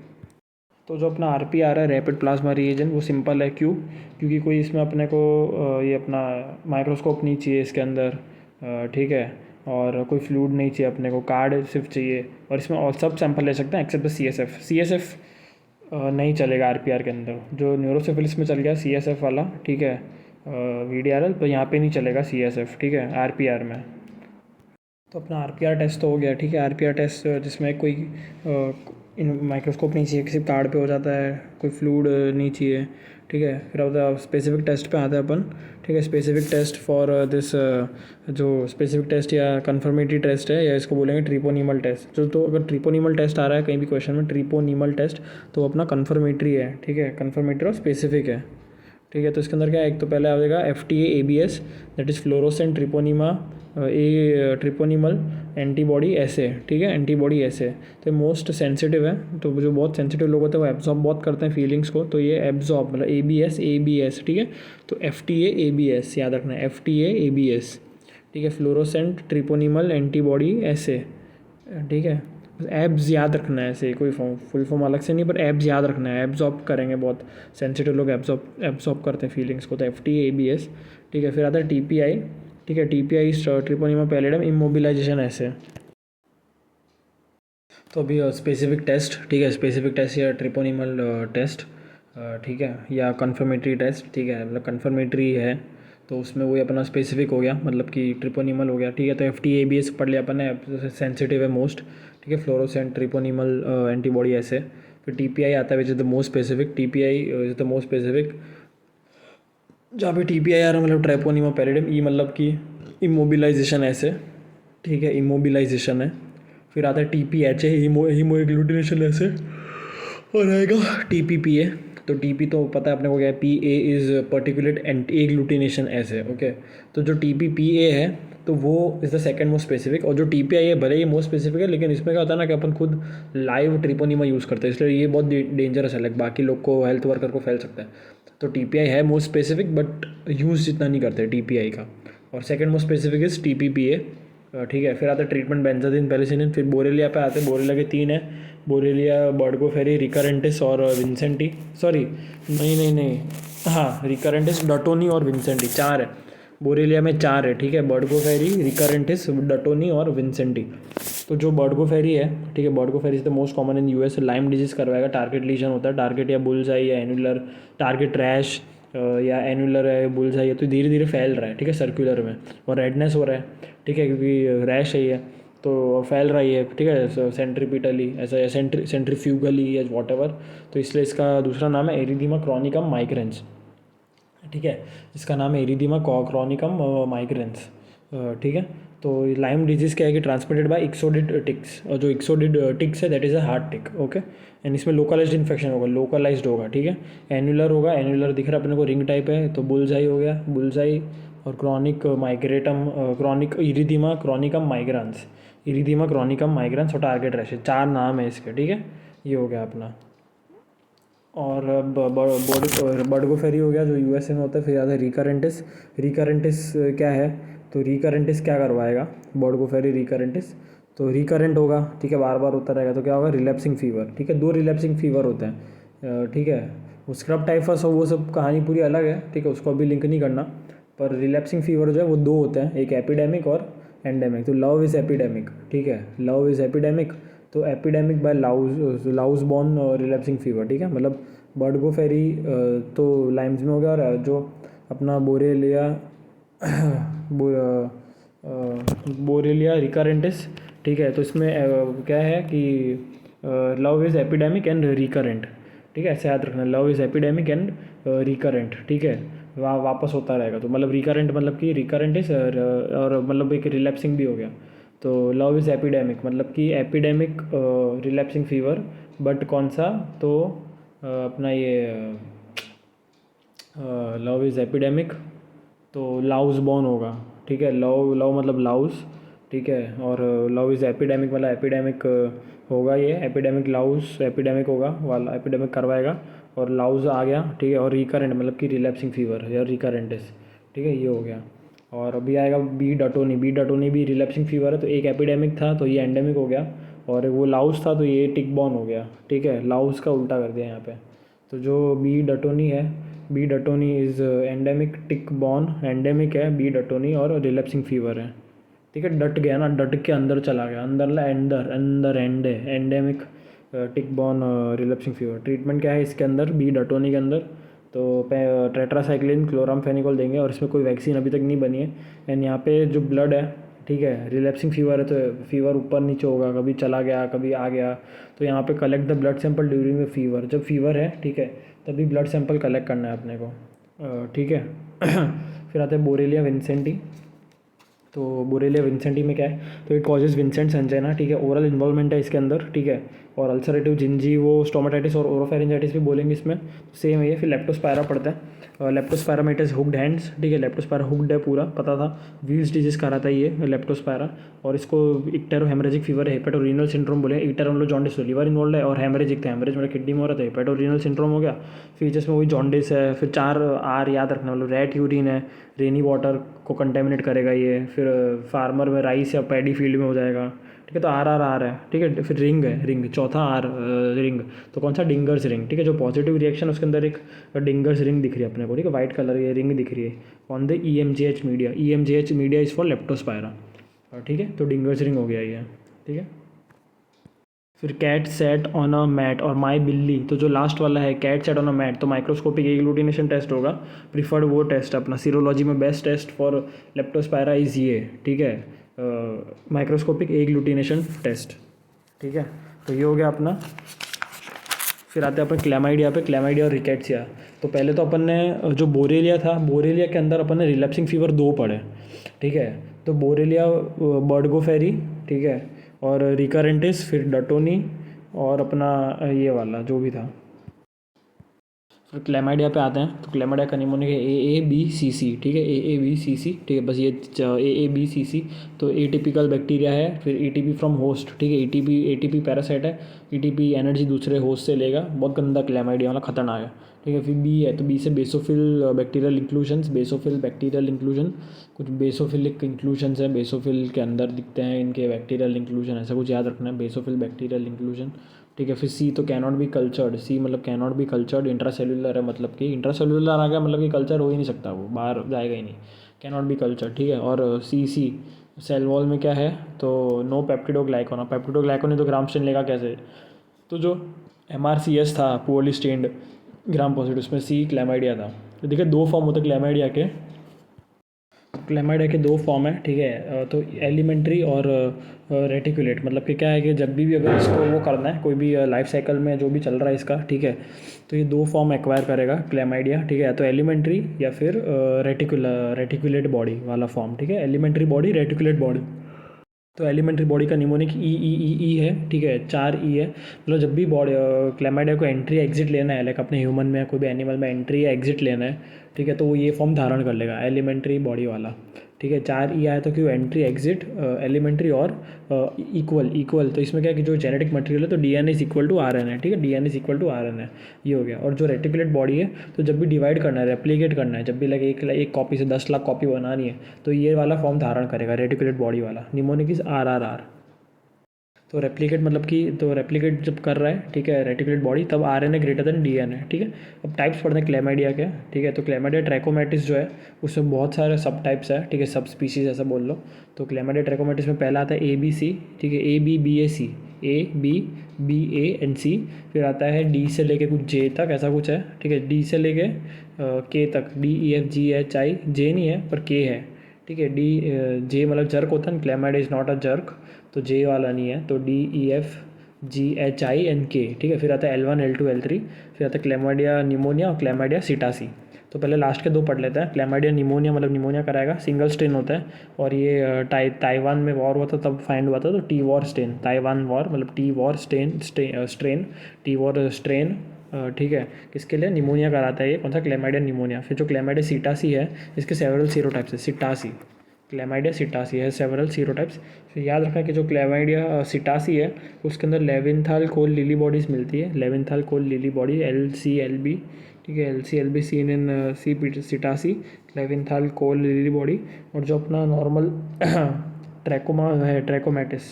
तो जो अपना RPR है, रैपिड प्लाज्मा रीएजेंट, वो सिंपल है, क्यों, क्योंकि कोई इसमें अपने को ये अपना माइक्रोस्कोप नहीं चाहिए इसके अंदर, ठीक है, और कोई फ्लूड नहीं चाहिए अपने को, कार्ड सिर्फ चाहिए, और इसमें और सब सैंपल ले सकते हैं एक्सेप्ट द CSF। नहीं चलेगा आरपीआर के अंदर। जो न्यूरोसिफिलिस में चल गया सीएसएफ वाला, ठीक है, वीडीआरएल, तो यहाँ पे नहीं चलेगा सीएसएफ, ठीक है, आरपीआर में। तो अपना आरपीआर टेस्ट तो हो गया, ठीक है। आरपीआर टेस्ट जिसमें कोई इन माइक्रोस्कोप नहीं चाहिए, किसी कार्ड पे हो जाता है, कोई फ्लूइड नहीं चाहिए, ठीक है। फिर अब स्पेसिफिक टेस्ट पे आते हैं अपन, ठीक है। स्पेसिफिक टेस्ट फॉर दिस, जो स्पेसिफिक टेस्ट या कन्फर्मेटरी टेस्ट है, या इसको बोलेंगे ट्रिपोनीमल टेस्ट। तो अगर ट्रिपोनीमल टेस्ट आ रहा है कहीं भी क्वेश्चन में, ट्रिपोनीमल टेस्ट, तो अपना कन्फर्मेटरी है, ठीक है, कन्फर्मेटरी और स्पेसिफिक है, ठीक है। तो इसके अंदर क्या है, एक तो पहले आएगा FTA-ABS, that is fluorescent treponema a treponemal antibody ऐसे, ठीक है, एंटीबॉडी ऐसे। तो मोस्ट सेंसिटिव है, तो जो बहुत सेंसिटिव लोग होते हैं वो एब्जॉर्ब बहुत करते हैं फीलिंग्स को, तो ये एब्जॉर्ब मतलब ABS, ठीक है। तो FTA-ABS याद रखना है, FTA-ABS, ठीक है, फ्लोरोसेंट ट्रिपोनीमल एंटीबॉडी ऐसे, ठीक है। एब्स याद रखना है, ऐसे कोई फुल फॉर्म अलग से नहीं, पर एब्स याद रखना है, एब्जॉर्ब करेंगे, बहुत सेंसिटिव लोग एब्जॉर्ब करते हैं फीलिंग्स को, तो FTA-ABS, ठीक है। फिर आता है TPI, ठीक है, TPI ट्रिपोनीमा पैलिडम इमोबिलाइजेशन ऐसे। तो अभी स्पेसिफिक टेस्ट, ठीक है, स्पेसिफिक टेस्ट या ट्रिपोनीमल टेस्ट, ठीक है, या कन्फर्मेटरी टेस्ट, ठीक है, मतलब कन्फर्मेटरी है तो उसमें वही अपना स्पेसिफिक हो गया, मतलब कि ट्रिपोनीमल हो गया, ठीक है। तो FTA-ABS पढ़ लिया अपन ने, सेंसिटिव है मोस्ट, ठीक है, फ्लोरोसेंट ट्रिपोनीमल एंटीबॉडी ऐसे। फिर TPI आता है which is the most specific, TPI is the most specific, जहाँ पे TPI आ रहा है मतलब ट्रेपोनीमा पैलिडम, ई मतलब कि इमोबिलाइजेशन ऐसे, ठीक है, इमोबिलाइजेशन है। फिर आता है TPHA, हीमो एग्लूटिनेशन ऐसे, और आएगा TPPA। तो TP तो पता है अपने को क्या है, PA इज़ पर्टिकुलेट एग्लूटिनेशन ऐसे, ओके। तो जो TPPA है तो वो is the second most specific, और जो TPI है भले ही मोस्ट स्पेसिफिक है, लेकिन इसमें क्या होता है ना कि अपन खुद लाइव ट्रिपोनीमा यूज़ करते हैं, इसलिए ये बहुत डेंजरस है, लाइक बाकी लोग को, हेल्थ वर्कर को फैल सकता है। तो TPI है मोस्ट स्पेसिफिक, बट यूज़ जितना नहीं करते TPI का। और second most specific is TPPA, ठीक है। फिर आता है ट्रीटमेंट बेंजादिन पेनिसिलिन। फिर बोरेलिया पे आते हैं, बोरेलिया के 3 है, बोरेलिया, बर्डगोफेरी, रिकरेंटिस और विंसेंटी, सॉरी नहीं, हाँ, रिकरेंटिस, डटोनी और विंसेंटी, 4 है बोरेलिया में, 4 है, ठीक है, बर्डगोफेरी, रिकरेंटिस, डटोनी और विंसेंटी। तो जो बर्डगोफेरी है, ठीक है, burgdorferi is the most common in US, Lyme disease करवाएगा, टारगेट लीजन होता है, टारगेट या बुलजाई या एनुलर, टारगेट रैश या एनुलर है, बुलजाई है, तो धीरे धीरे फैल रहा है, ठीक है, सर्कुलर में, और रेडनेस हो रहा है, ठीक है, क्योंकि रैश है ये, तो फैल रही है, ठीक है, सेंट्रीपिटली ऐसा, सेंट्रीफ्यूगली या वॉट एवर। तो इसलिए इसका दूसरा नाम है एरिदीमा क्रॉनिकम माइग्रेंस, ठीक है, इसका नाम है एरिदीमा क्रॉनिकम माइग्रेंस, ठीक है। तो लाइम डिजीज़ क्या है कि ट्रांसमिटेड बाय इक्सोडिड टिक्स, और जो इक्सोडिड टिक्स है that is a heart tick, okay. And इसमें लोकलाइज्ड इन्फेक्शन होगा, लोकलाइज्ड होगा, ठीक है। एनुलर होगा, एनुलर दिख रहा है अपने को, रिंग टाइप है, तो बुलजाई हो गया, बुलजाई, और क्रॉनिक माइग्रेटम, क्रॉनिक इरिदीमा क्रॉनिकम माइग्रेंस, इरिदीमा क्रॉनिकम माइग्रेंस और टारगेट रैशेज, 4 नाम है इसके, ठीक है। ये हो गया अपना। और बर्डगोफेरी हो गया जो USA में होता है। फिर आता है रिकरेंटिस, रिकरेंटिस क्या है, तो रिकरेंटिस क्या करवाएगा, बर्डगोफेरी रिकरेंटिस, तो रिकरेंट होगा, ठीक है, बार बार होता रहेगा, तो क्या होगा, रिलैप्सिंग फीवर, ठीक है, 2 रिलैप्सिंग फीवर होते हैं, ठीक है। वो स्क्रब टाइफस और वो सब कहानी पूरी अलग है, ठीक है, उसको अभी लिंक नहीं करना, पर रिलैप्सिंग फीवर जो है वो 2 होते हैं, एक एपिडेमिक और एंडेमिक। तो लव इज़ एपिडेमिक, ठीक है, लव इज़ एपिडेमिक, तो epidemic by louse borne relapsing fever, ठीक है, मतलब बर्डगोफेरी तो लाइम्स में हो गया, और जो अपना बोरेलिया रिकरेंटिस, ठीक है, तो इसमें क्या है कि love is epidemic and recurrent, ठीक है, ऐसे याद रखना, love is epidemic and recurrent, ठीक है, वापस होता रहेगा, तो मतलब रिकरेंट मतलब कि रिकरेंटिस, और मतलब एक रिलैप्सिंग भी हो गया। तो लव इज़ एपिडेमिक मतलब कि एपिडेमिक रिलैप्सिंग फीवर, बट कौन सा, तो अपना ये लव इज़ एपिडेमिक, तो लाउस बॉर्न होगा, ठीक है, लव लव मतलब लाउस, ठीक है, और लव इज़ एपिडेमिक मतलब एपिडेमिक होगा, ये एपिडेमिक लाउस एपिडेमिक होगा वाला, एपिडेमिक करवाएगा, और लाउस आ गया, ठीक है, और रिकरेंट मतलब कि रिलैप्सिंग फीवर या रिकरेंटिस, ठीक है, ये हो गया। और अभी आएगा बी डटोनी, बी डटोनी भी रिलैप्सिंग फीवर है, तो एक एपिडेमिक था तो ये एंडेमिक हो गया, और वो लाउस था तो ये टिक बॉर्न हो गया, ठीक है, लाउस का उल्टा कर दिया यहाँ पे। तो जो बी डटोनी है, B duttoni is endemic tick borne, endemic है बी डटोनी, और रिलैप्सिंग फीवर है, ठीक है। डट गया ना, डट के अंदर चला गया, अंदर ला अंदर अंदर एंडे, एंडेमिक टिक-बॉर्न रिलैप्सिंग फीवर। ट्रीटमेंट क्या है इसके अंदर, बी डटोनी के अंदर तो टेट्रासाइक्लिन क्लोरामफेनिकोल देंगे, और इसमें कोई वैक्सीन अभी तक नहीं बनी है। एंड यहाँ पे जो ब्लड है, ठीक है, रिलैप्सिंग फीवर है तो फीवर ऊपर नीचे होगा, कभी चला गया कभी आ गया, तो यहाँ पे collect the blood sample during the fever. जब फीवर है, ठीक है, तभी ब्लड सैंपल कलेक्ट करना है अपने को, ठीक है। फिर आते हैं बोरेलिया विंसेंटी। तो बोरेलिया विंसेंटी में क्या है, तो इट कॉजेज विंसेंट एंजाइना, ठीक है, ओरल इन्वॉल्वमेंट है इसके अंदर, ठीक है, और अल्सरेटिव जिंजीवो स्टोमेटाइटिस और ओरोफेरिंजाइटिस भी बोलेंगे इसमें, सेम है ये। फिर लेप्टोस्पायरा पड़ता है, लेप्टोस्पायरा में इट इज़ हुक्ड हैंड्स, ठीक है, लेप्टोस्पायरा हुक्ड है पूरा, पता था, व्हील्स डिजीज कराता है ये लेप्टोस्पायरा, और इसको इक्टेरो हेमरेजिक फीवर है, हेपेटोरीनल सिंड्रोम बोले, इक्टेरो जॉन्डिस लीवर इन्वॉल्व है, और हेमरेजिक था, हेमरेज मेरा किडनी में हो रहा था, हेपेटोरीनल सिंड्रोम हो गया। फीचर्स में वही जॉन्डिस है, फिर 4 आर याद रखना, मतलब रेट यूरिन है, रेनी वाटर को कंटेमिनेट करेगा ये, फिर फार्मर में राइस या पैडी फील्ड में हो जाएगा, ठीक है, तो आर है, ठीक है। फिर रिंग है, रिंग चौथा आर, रिंग, तो कौन सा, डिंगर्स रिंग, ठीक है, जो पॉजिटिव रिएक्शन उसके अंदर एक डिंगर्स रिंग दिख रही है अपने को, ठीक है, वाइट कलर ये रिंग दिख रही है on the EMGH media, EMGH media is for Leptospira, ठीक है, तो डिंगर्स रिंग हो गया ये, ठीक है। फिर cat set on a mat और माई बिल्ली, तो जो लास्ट वाला है cat set on a mat, तो माइक्रोस्कोपिक एग्लूटिनेशन टेस्ट होगा, प्रीफर्ड वो टेस्ट अपना सीरोलॉजी में best test for leptospira is ये, ठीक है, माइक्रोस्कोपिक एग्लूटिनेशन टेस्ट, ठीक है, तो ये हो गया अपना। फिर आते हैं अपन क्लैमाइडिया पे, क्लैमाइडिया और रिकेट्सिया। तो पहले तो अपन ने जो बोरेलिया था, बोरेलिया के अंदर अपन ने रिलैप्सिंग फीवर 2 पढ़े, ठीक है, तो बोरेलिया बर्डगोफेरी, ठीक है, और रिकरेंटिस, फिर डटोनी, और अपना ये वाला जो भी था। फिर क्लैमाइडिया पे आते हैं, तो क्लैमाइडिया का निमोनिक है AABCC, ठीक है, AABCC, ठीक है, बस ये AABCC, तो एटिपिकल बैक्टीरिया है। फिर ETP फ्रॉम होस्ट, ठीक है, ATP पैरासाइट है, ETP एनर्जी दूसरे होस्ट से लेगा, बहुत गंदा क्लैमाइडिया वाला, खतरनाक है, ठीक है। फिर बी है, तो बी से basophil bacterial inclusions, basophil bacterial inclusion, कुछ बेसोफिलिक इंक्लूजन्स हैं, बेसोफिल के अंदर दिखते हैं इनके बैक्टीरियल इंक्लूजन, ऐसा कुछ याद रखना है, बेसोफिल बैक्टीरियल इंक्लूजन, ठीक है। फिर सी तो कैनॉट बी कल्चर्ड, सी मतलब कैनॉट बी कल्चर्ड, इंट्रासेल्युलर है, मतलब कि इंट्रासेल्युलर आ गया मतलब कि कल्चर हो ही नहीं सकता, वो बाहर जाएगा ही नहीं, कैनॉट बी कल्चर्ड, ठीक है। और सी सेल वॉल में क्या है, तो नो पेप्टिडोग्लाइकोन, पेप्टिडोग्लाइकोन है तो ग्राम स्टेन लेगा कैसे, तो जो MRCS था पुअरली स्टेन्ड ग्राम पॉजिटिव, उसमें सी क्लैमाइडिया था। तो देखिए 2 फॉर्म होते हैं क्लैमाइडिया के, क्लैमाइडिया के 2 फॉर्म है, ठीक है, तो एलिमेंट्री और रेटिकुलेट, मतलब कि क्या है कि जब भी अगर इसको वो करना है, कोई भी लाइफ साइकिल में जो भी चल रहा है इसका, ठीक है, तो ये 2 फॉर्म एक्वायर करेगा क्लैमाइडिया, ठीक है, तो एलिमेंट्री या फिर रेटिकुलेट बॉडी वाला फॉर्म, ठीक है, एलिमेंट्री बॉडी, रेटिकुलेट बॉडी। तो एलिमेंट्री बॉडी का निमोनिक ई है, ठीक है, 4 ई है, मतलब जब भी बॉडी क्लैमाइडिया को एंट्री एग्जिट लेना है, लाइक अपने ह्यूमन में कोई भी एनिमल में एंट्री या एग्जिट लेना है, ठीक है, तो वो ये फॉर्म धारण कर लेगा एलिमेंट्री बॉडी वाला, ठीक है। 4 ई आया तो क्यों, एंट्री एग्जिट एलिमेंट्री और इक्वल, तो इसमें क्या है कि जो जेनेटिक मटेरियल है तो DNA is equal to RNA, ठीक है, DNA is equal to RNA, ये हो गया। और जो रेटिकुलेट बॉडी है, तो जब भी डिवाइड करना है, रेप्लिकेट करना है, जब भी लाइक एक कॉपी से 10 लाख कॉपी बनानी है, तो ये वाला फॉर्म धारण करेगा रेटिकुलेट बॉडी वाला, निमोनिक इज RRR। तो रेप्लिकेट मतलब कि, तो रेप्लिकेट जब कर रहा है, ठीक है, रेटिकुलेट बॉडी, तब RNA ग्रेटर देन DNA, ठीक है। अब टाइप्स पढ़ते हैं क्लैमाइडिया के, ठीक है, तो क्लैमाइडिया ट्रैकोमैटिस जो है उसमें बहुत सारे सब टाइप्स है, ठीक है, सब स्पीशीज़ ऐसा बोल लो। तो क्लैमाइडिया ट्रैकोमैटिस में पहला आता है ABC, ठीक है, ABBAC, ABBANC, फिर आता है D से लेके कुछ J तक, ऐसा कुछ है, ठीक है, D से लेके K तक, DEFGHI, J नहीं है पर K है, ठीक है, J मतलब जर्क होता है, chlamydia is not a jerk, तो J वाला नहीं है, तो DEFGHINK, ठीक है। फिर आता है L1 L2 L3, फिर आता है क्लैमाइडिया निमोनिया और क्लैमाइडिया सिटासी। तो पहले लास्ट के 2 पढ़ लेते हैं। क्लैमाइडिया निमोनिया मतलब निमोनिया कराएगा, सिंगल स्ट्रेन होता है, और ये ताइवान में वॉर हुआ था तब फाइंड हुआ था, तो TWAR strain, Taiwan war मतलब TWAR strain, TWAR strain, ठीक है, किसके लिए, निमोनिया कराता है ये, कौन सा, क्लैमाइडिया निमोनिया। फिर जो क्लैमाइडिया सिटासी है, इसके सेवरल सीरोटाइप्स है, सिटासी, क्लैमाइडिया सिटासी है सेवरल सीरोटाइप्स। फिर याद रखना कि जो क्लैमाइडिया सिटासी है उसके अंदर लेविनथाल कोल लिली बॉडीज़ मिलती है, Levinthal Cole Lillie body LCLB, ठीक है, LCLB seen in C psittaci, Levinthal Cole Lillie body. और जो अपना नॉर्मल ट्रैकोमा है, ट्रैकोमैटिस,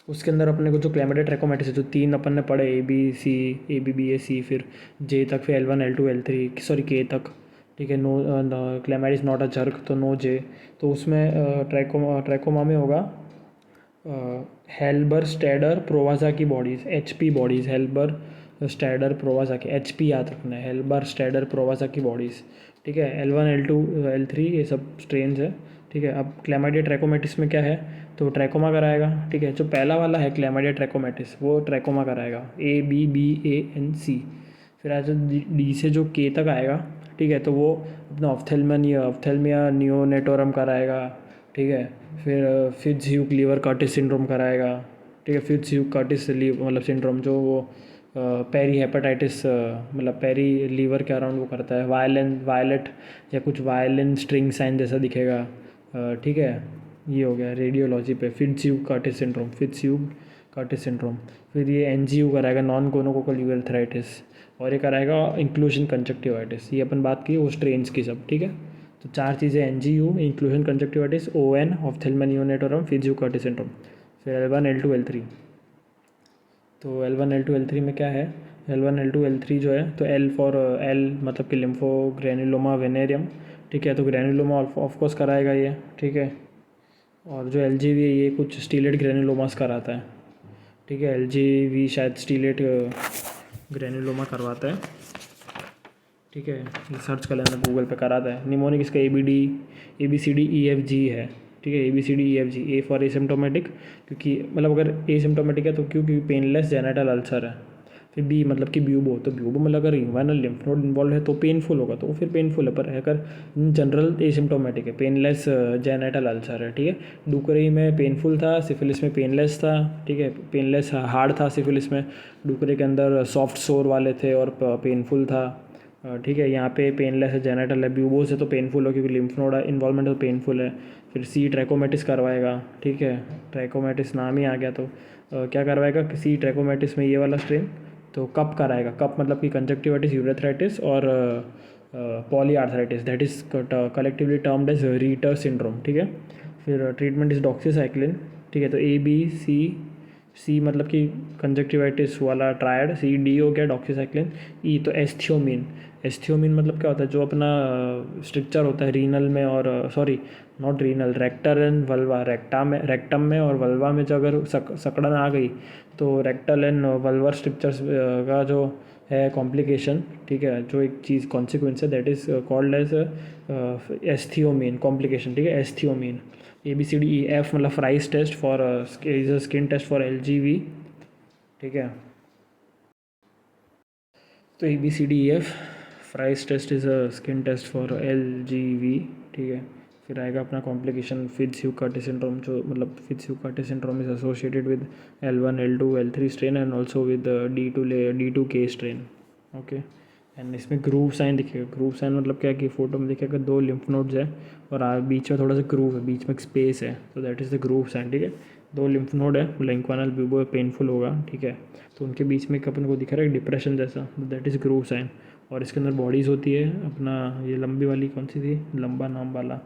उसके अंदर अपने को जो क्लैमाइडिया ट्रैकोमैटिस है, जो 3 अपन ने पढ़े, ABC, ABBAC, फिर J तक, फिर L1 L2 L3, sorry K तक, ठीक है, no chlamydia is not a jerk, तो नो J। तो उसमें ट्रैकोमा में होगा Halberstaedter Prowazek bodies, HP bodies, Halberstaedter Prowazek, HP याद रखना है, हेल्बर स्टेडर प्रोवाज़ाकी बॉडीज़। ठीक है, L1 L2 L3 ये सब स्ट्रेन्स है। ठीक है, अब क्लैमाइडिया ट्रैकोमैटिस में क्या है, तो ट्रैकोमा कराएगा। ठीक है, जो पहला वाला है क्लैमाइडिया ट्रैकोमैटिस वो ट्रैकोमा कराएगा, ABBANC। फिर आज D से जो K तक आएगा, ठीक है, तो वो अपना ऑफ्थेल्मिया नियोनेटोरम कराएगा। ठीक है, फिर Fitz Hugh liver Curtis syndrome कराएगा। ठीक है, फिट्ज ह्यूग कर्टिस मतलब सिंड्रोम जो वो पेरी हेपेटाइटिस मतलब पेरी लीवर के अराउंड वो करता है, वायलेट या कुछ वायलिन स्ट्रिंग साइन जैसा दिखेगा। ठीक है, ये हो गया रेडियोलॉजी पे Fitz Hugh Curtis syndrome, Fitz Hugh Curtis syndrome. फिर ये NGU कराएगा, नॉन गोनोकोकल यूरेथ्राइटिस, और ये कराएगा इंक्लूजन कंजक्टिवाइटिस। ये अपन बात की वो स्ट्रेन्स की सब। ठीक है, तो 4 चीज़ें NGU, inclusion conjunctivitis, ON ophthalmia neonatorum, Fitz Hugh Curtis syndrome. फिर L1 L2 L3। तो L1 L2 L3 में क्या है, L1 L2 L3 जो है, तो L फॉर L मतलब कि लिम्फो ग्रेनुलोमा वेनेरियम। ठीक है, तो ग्रेनुलोमा ऑफकोर्स कराएगा ये। ठीक है, और जो LGV है ये कुछ स्टीलेट ग्रेनुलोमास कराता है। ठीक है, LGV शायद स्टीलेट ग्रेनुलोमा करवाता है। ठीक है, ये सर्च कर लेना गूगल पे, कराता है। निमोनिक इसका ABCDEFG है। ठीक है, ABCDEFG, A फॉर एसिम्टोमेटिक, क्योंकि मतलब अगर एसिम्टोमेटिक है तो क्योंकि पेनलेस जेनेटल अल्सर है। फिर B मतलब कि ब्यूबो, तो ब्यूबो मतलब अगर इन्वाइनल लिम्फ नोड इन्वॉल्व है तो पेनफुल होगा, तो वो फिर पेनफुल है। पर अगर इन जनरल एसिम्टोमेटिक है, पेनलेस जेनेटल अल्सर है। ठीक है, डुकरी में पेनफुल था, सिफिलिस में पेनलेस था। ठीक है, पेनलेस हार्ड था सिफिलिस में, डुकरे के अंदर सॉफ्ट सोर वाले थे और पेनफुल था। ठीक है, यहाँ पे पेनलेस है, जेनेटल है। ब्यूबो से तो पेनफुल हो क्योंकि लिम्फ नोड इन्वॉल्वमेंट तो पेनफुल है। फिर C ट्रैकोमेटिस करवाएगा। ठीक है, ट्रैकोमेटिस नाम ही आ गया, तो क्या करवाएगा C ट्रैकोमेटिस में ये वाला स्ट्रेन, तो कप कराएगा। कप मतलब कि कंजक्टिवाइटिस, यूरेथ्राइटिस और polyarthritis, that is collectively termed as Reiter syndrome. ठीक है, फिर ट्रीटमेंट इज डॉक्सीसाइक्लिन। ठीक है, तो A B C मतलब कि कंजक्टिवाइटिस वाला ट्रायड, D हो गया डॉक्सीसाइक्लिन। E तो एस्थ्योमिन। एस्थ्योमिन मतलब क्या होता है, जो अपना स्ट्रक्चर होता है रीनल में और sorry not renal, rectum and vulva, rectum में और वल्वा में जो अगर सकड़न आ गई तो रेक्टल एंड वल्वर स्ट्रक्चर्स का जो है कॉम्प्लिकेशन। ठीक है, जो एक चीज़ कॉन्सिक्वेंस है that is called as esthiomene complication. ठीक है, एस्थ्योमीन। ABCDEF मतलब Frei test for is a skin test for LGV। ठीक है, तो ABCDEF Frei test is a skin test for LGV। ठीक है, फिर आएगा अपना complication Fitz Hugh Curtis syndrome, जो मतलब Fitz Hugh Curtis syndrome is associated with L1 L2 L3 strain and also with D2K strain. Okay, and इसमें groove sign दिखेगा। Groove sign मतलब क्या है कि फोटो में दिखेगा 2 लिम्फ नोड्स है और बीच में थोड़ा सा ग्रूव है, बीच में एक स्पेस है, तो that is the groove sign. ठीक है, 2 लिम्फ नोड है, लिंक्वानल ब्यूबो पेनफुल होगा। ठीक है, तो उनके बीच में एक अपन को दिख रहा है डिप्रेशन जैसा, दैट इज़ ग्रूव साइन। और इसके अंदर बॉडीज़ होती है अपना, ये लंबी वाली कौन सी थी, लंबा नाम वाला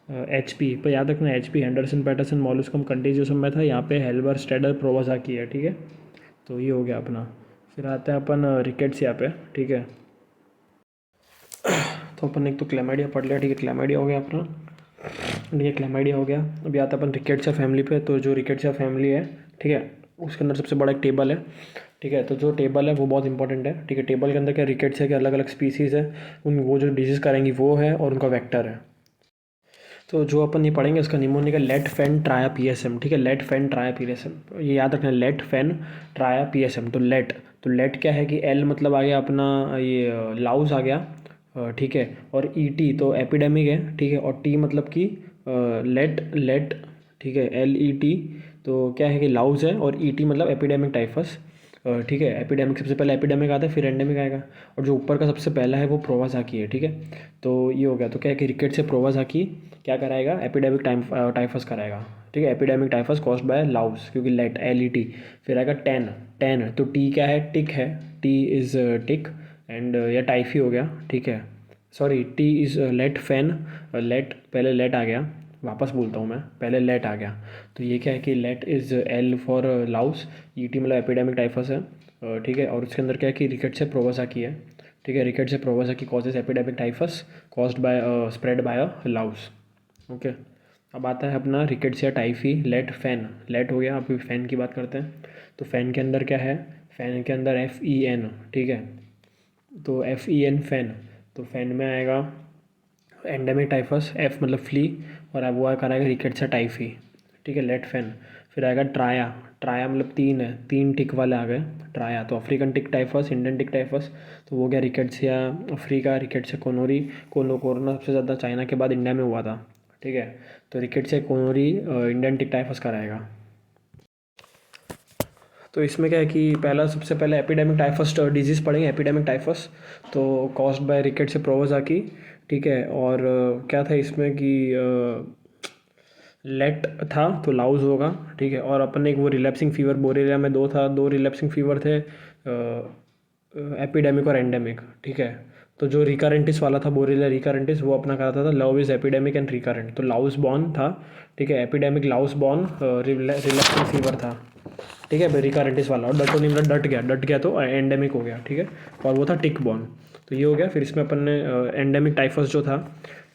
HP, पर याद रखना HP हेंडरसन पैटरसन मॉलस्कम कंटेजियोसम में था, यहाँ पे हेल्बर स्टेडर प्रोवाज़ाकी है। ठीक है, तो ये हो गया अपना। फिर आते हैं अपन रिकेट्स यहाँ पे। ठीक है, तो अपन एक तो क्लैमाइडिया पढ़ लिया। ठीक है, क्लैमाइडिया हो गया अपना। ठीक है, क्लैमाइडिया हो गया। अभी आता अपन रिकेट्सिया फैमिली पे। तो जो रिकेट्सिया फैमिली है, ठीक है, उसके अंदर सबसे बड़ा एक टेबल है। ठीक है, तो जो टेबल है वो बहुत इंपॉर्टेंट है। ठीक है, टेबल के अंदर क्या रिकेट्सिया के अलग अलग स्पीसीज़ है, उन वो जो डिजीज़ करेंगी वो है और उनका वेक्टर है। तो जो अपन ये पढ़ेंगे इसका निमोनिक है लेट फेन ट्राया PSM। ठीक है, लेट फेन ट्राया PSM, ये याद रखना, लेट फेन ट्राया PSM। तो लेट क्या है कि L मतलब आ गया अपना ये लाउस आ गया। ठीक है, और ET तो एपिडेमिक है। ठीक है, और T मतलब कि लेट लेट। ठीक है, LET तो क्या है कि लाउस है, और ET मतलब एपिडेमिक टाइफस। ठीक है, एपिडेमिक सबसे पहले एपिडेमिक आता है, फिर एंडेमिक आएगा, और जो ऊपर का सबसे पहला है वो प्रोवाज़ाकी है। ठीक है, तो ये हो गया। तो क्या है कि रिकेट से प्रोवाज़ाकी क्या कराएगा, एपिडेमिक टाइफस कराएगा। ठीक है, epidemic typhus caused bye Laue's, क्योंकि लेट LET। फिर आएगा टेन। टेन तो T क्या है, टिक है, T इज़ टिक, एंड या टाइफी हो गया। ठीक है, सॉरी, T इज़ लेट फैन। लेट पहले लेट आ गया, वापस बोलता हूँ मैं, पहले लेट आ गया। तो ये क्या है कि let is L for louse, ET मतलब एपिडेमिक टाइफस है। ठीक है, और उसके अंदर क्या है कि रिकेट से प्रोवाज़ाकी है। ठीक है, Rickettsia prowazekii causes epidemic typhus caused by spread by louse. Okay, अब आता है अपना रिकेट्सिया टाइफी लेट फैन। लेट हो गया, अभी फ़ैन की बात करते हैं। तो फ़ैन के अंदर क्या है, फ़ैन के अंदर FEN, ठीक है। तो FEN फैन, तो फैन में आएगा एंडेमिक टाइफस, एफ मतलब फ्ली, और अब वो कराएगा रिकेट्सिया टाइफी, ठीक है, लेट फैन। फिर आएगा ट्राया। ट्राया मतलब 3 है, 3 टिक वाले आ गए ट्राया। तो African tick typhus, Indian tick typhus, तो वो गया रिकेट्सिया अफ्रीका, रिकेट्सिया कोनोरी। कोरोना सबसे ज़्यादा चाइना के बाद इंडिया में हुआ था, ठीक है। तो रिकेट्सिया कोनोरी इंडियन टिक टाइफस कराएगा। तो इसमें क्या है कि पहला सबसे पहले एपिडेमिक टाइफस डिजीज़ पढ़ेंगे, एपिडेमिक टाइफस। तो कॉज्ड बाय रिकेट्सिया प्रोवाज़ाकी, ठीक है। और क्या था इसमें कि लेट था तो लाउज होगा, ठीक है। और अपन ने एक वो रिलैप्सिंग फीवर बोरेलिया में दो रिलैप्सिंग फीवर थे, एपिडेमिक और एंडेमिक, ठीक है। तो जो रिकरेंटिस वाला था बोरेलिया रिकरेंटिस, वो अपना कहा था love is epidemic and recurrent, तो लाउस बॉर्न था, ठीक है। Epidemic Laue's borne relapsing fever था, ठीक है, रिकरेंटिस वाला। और डटोनी मतलब डट गया तो एंडेमिक हो गया, ठीक है। और वो था टिक बॉर्न, तो ये हो गया। फिर इसमें अपन ने एंडेमिक टाइफस जो था,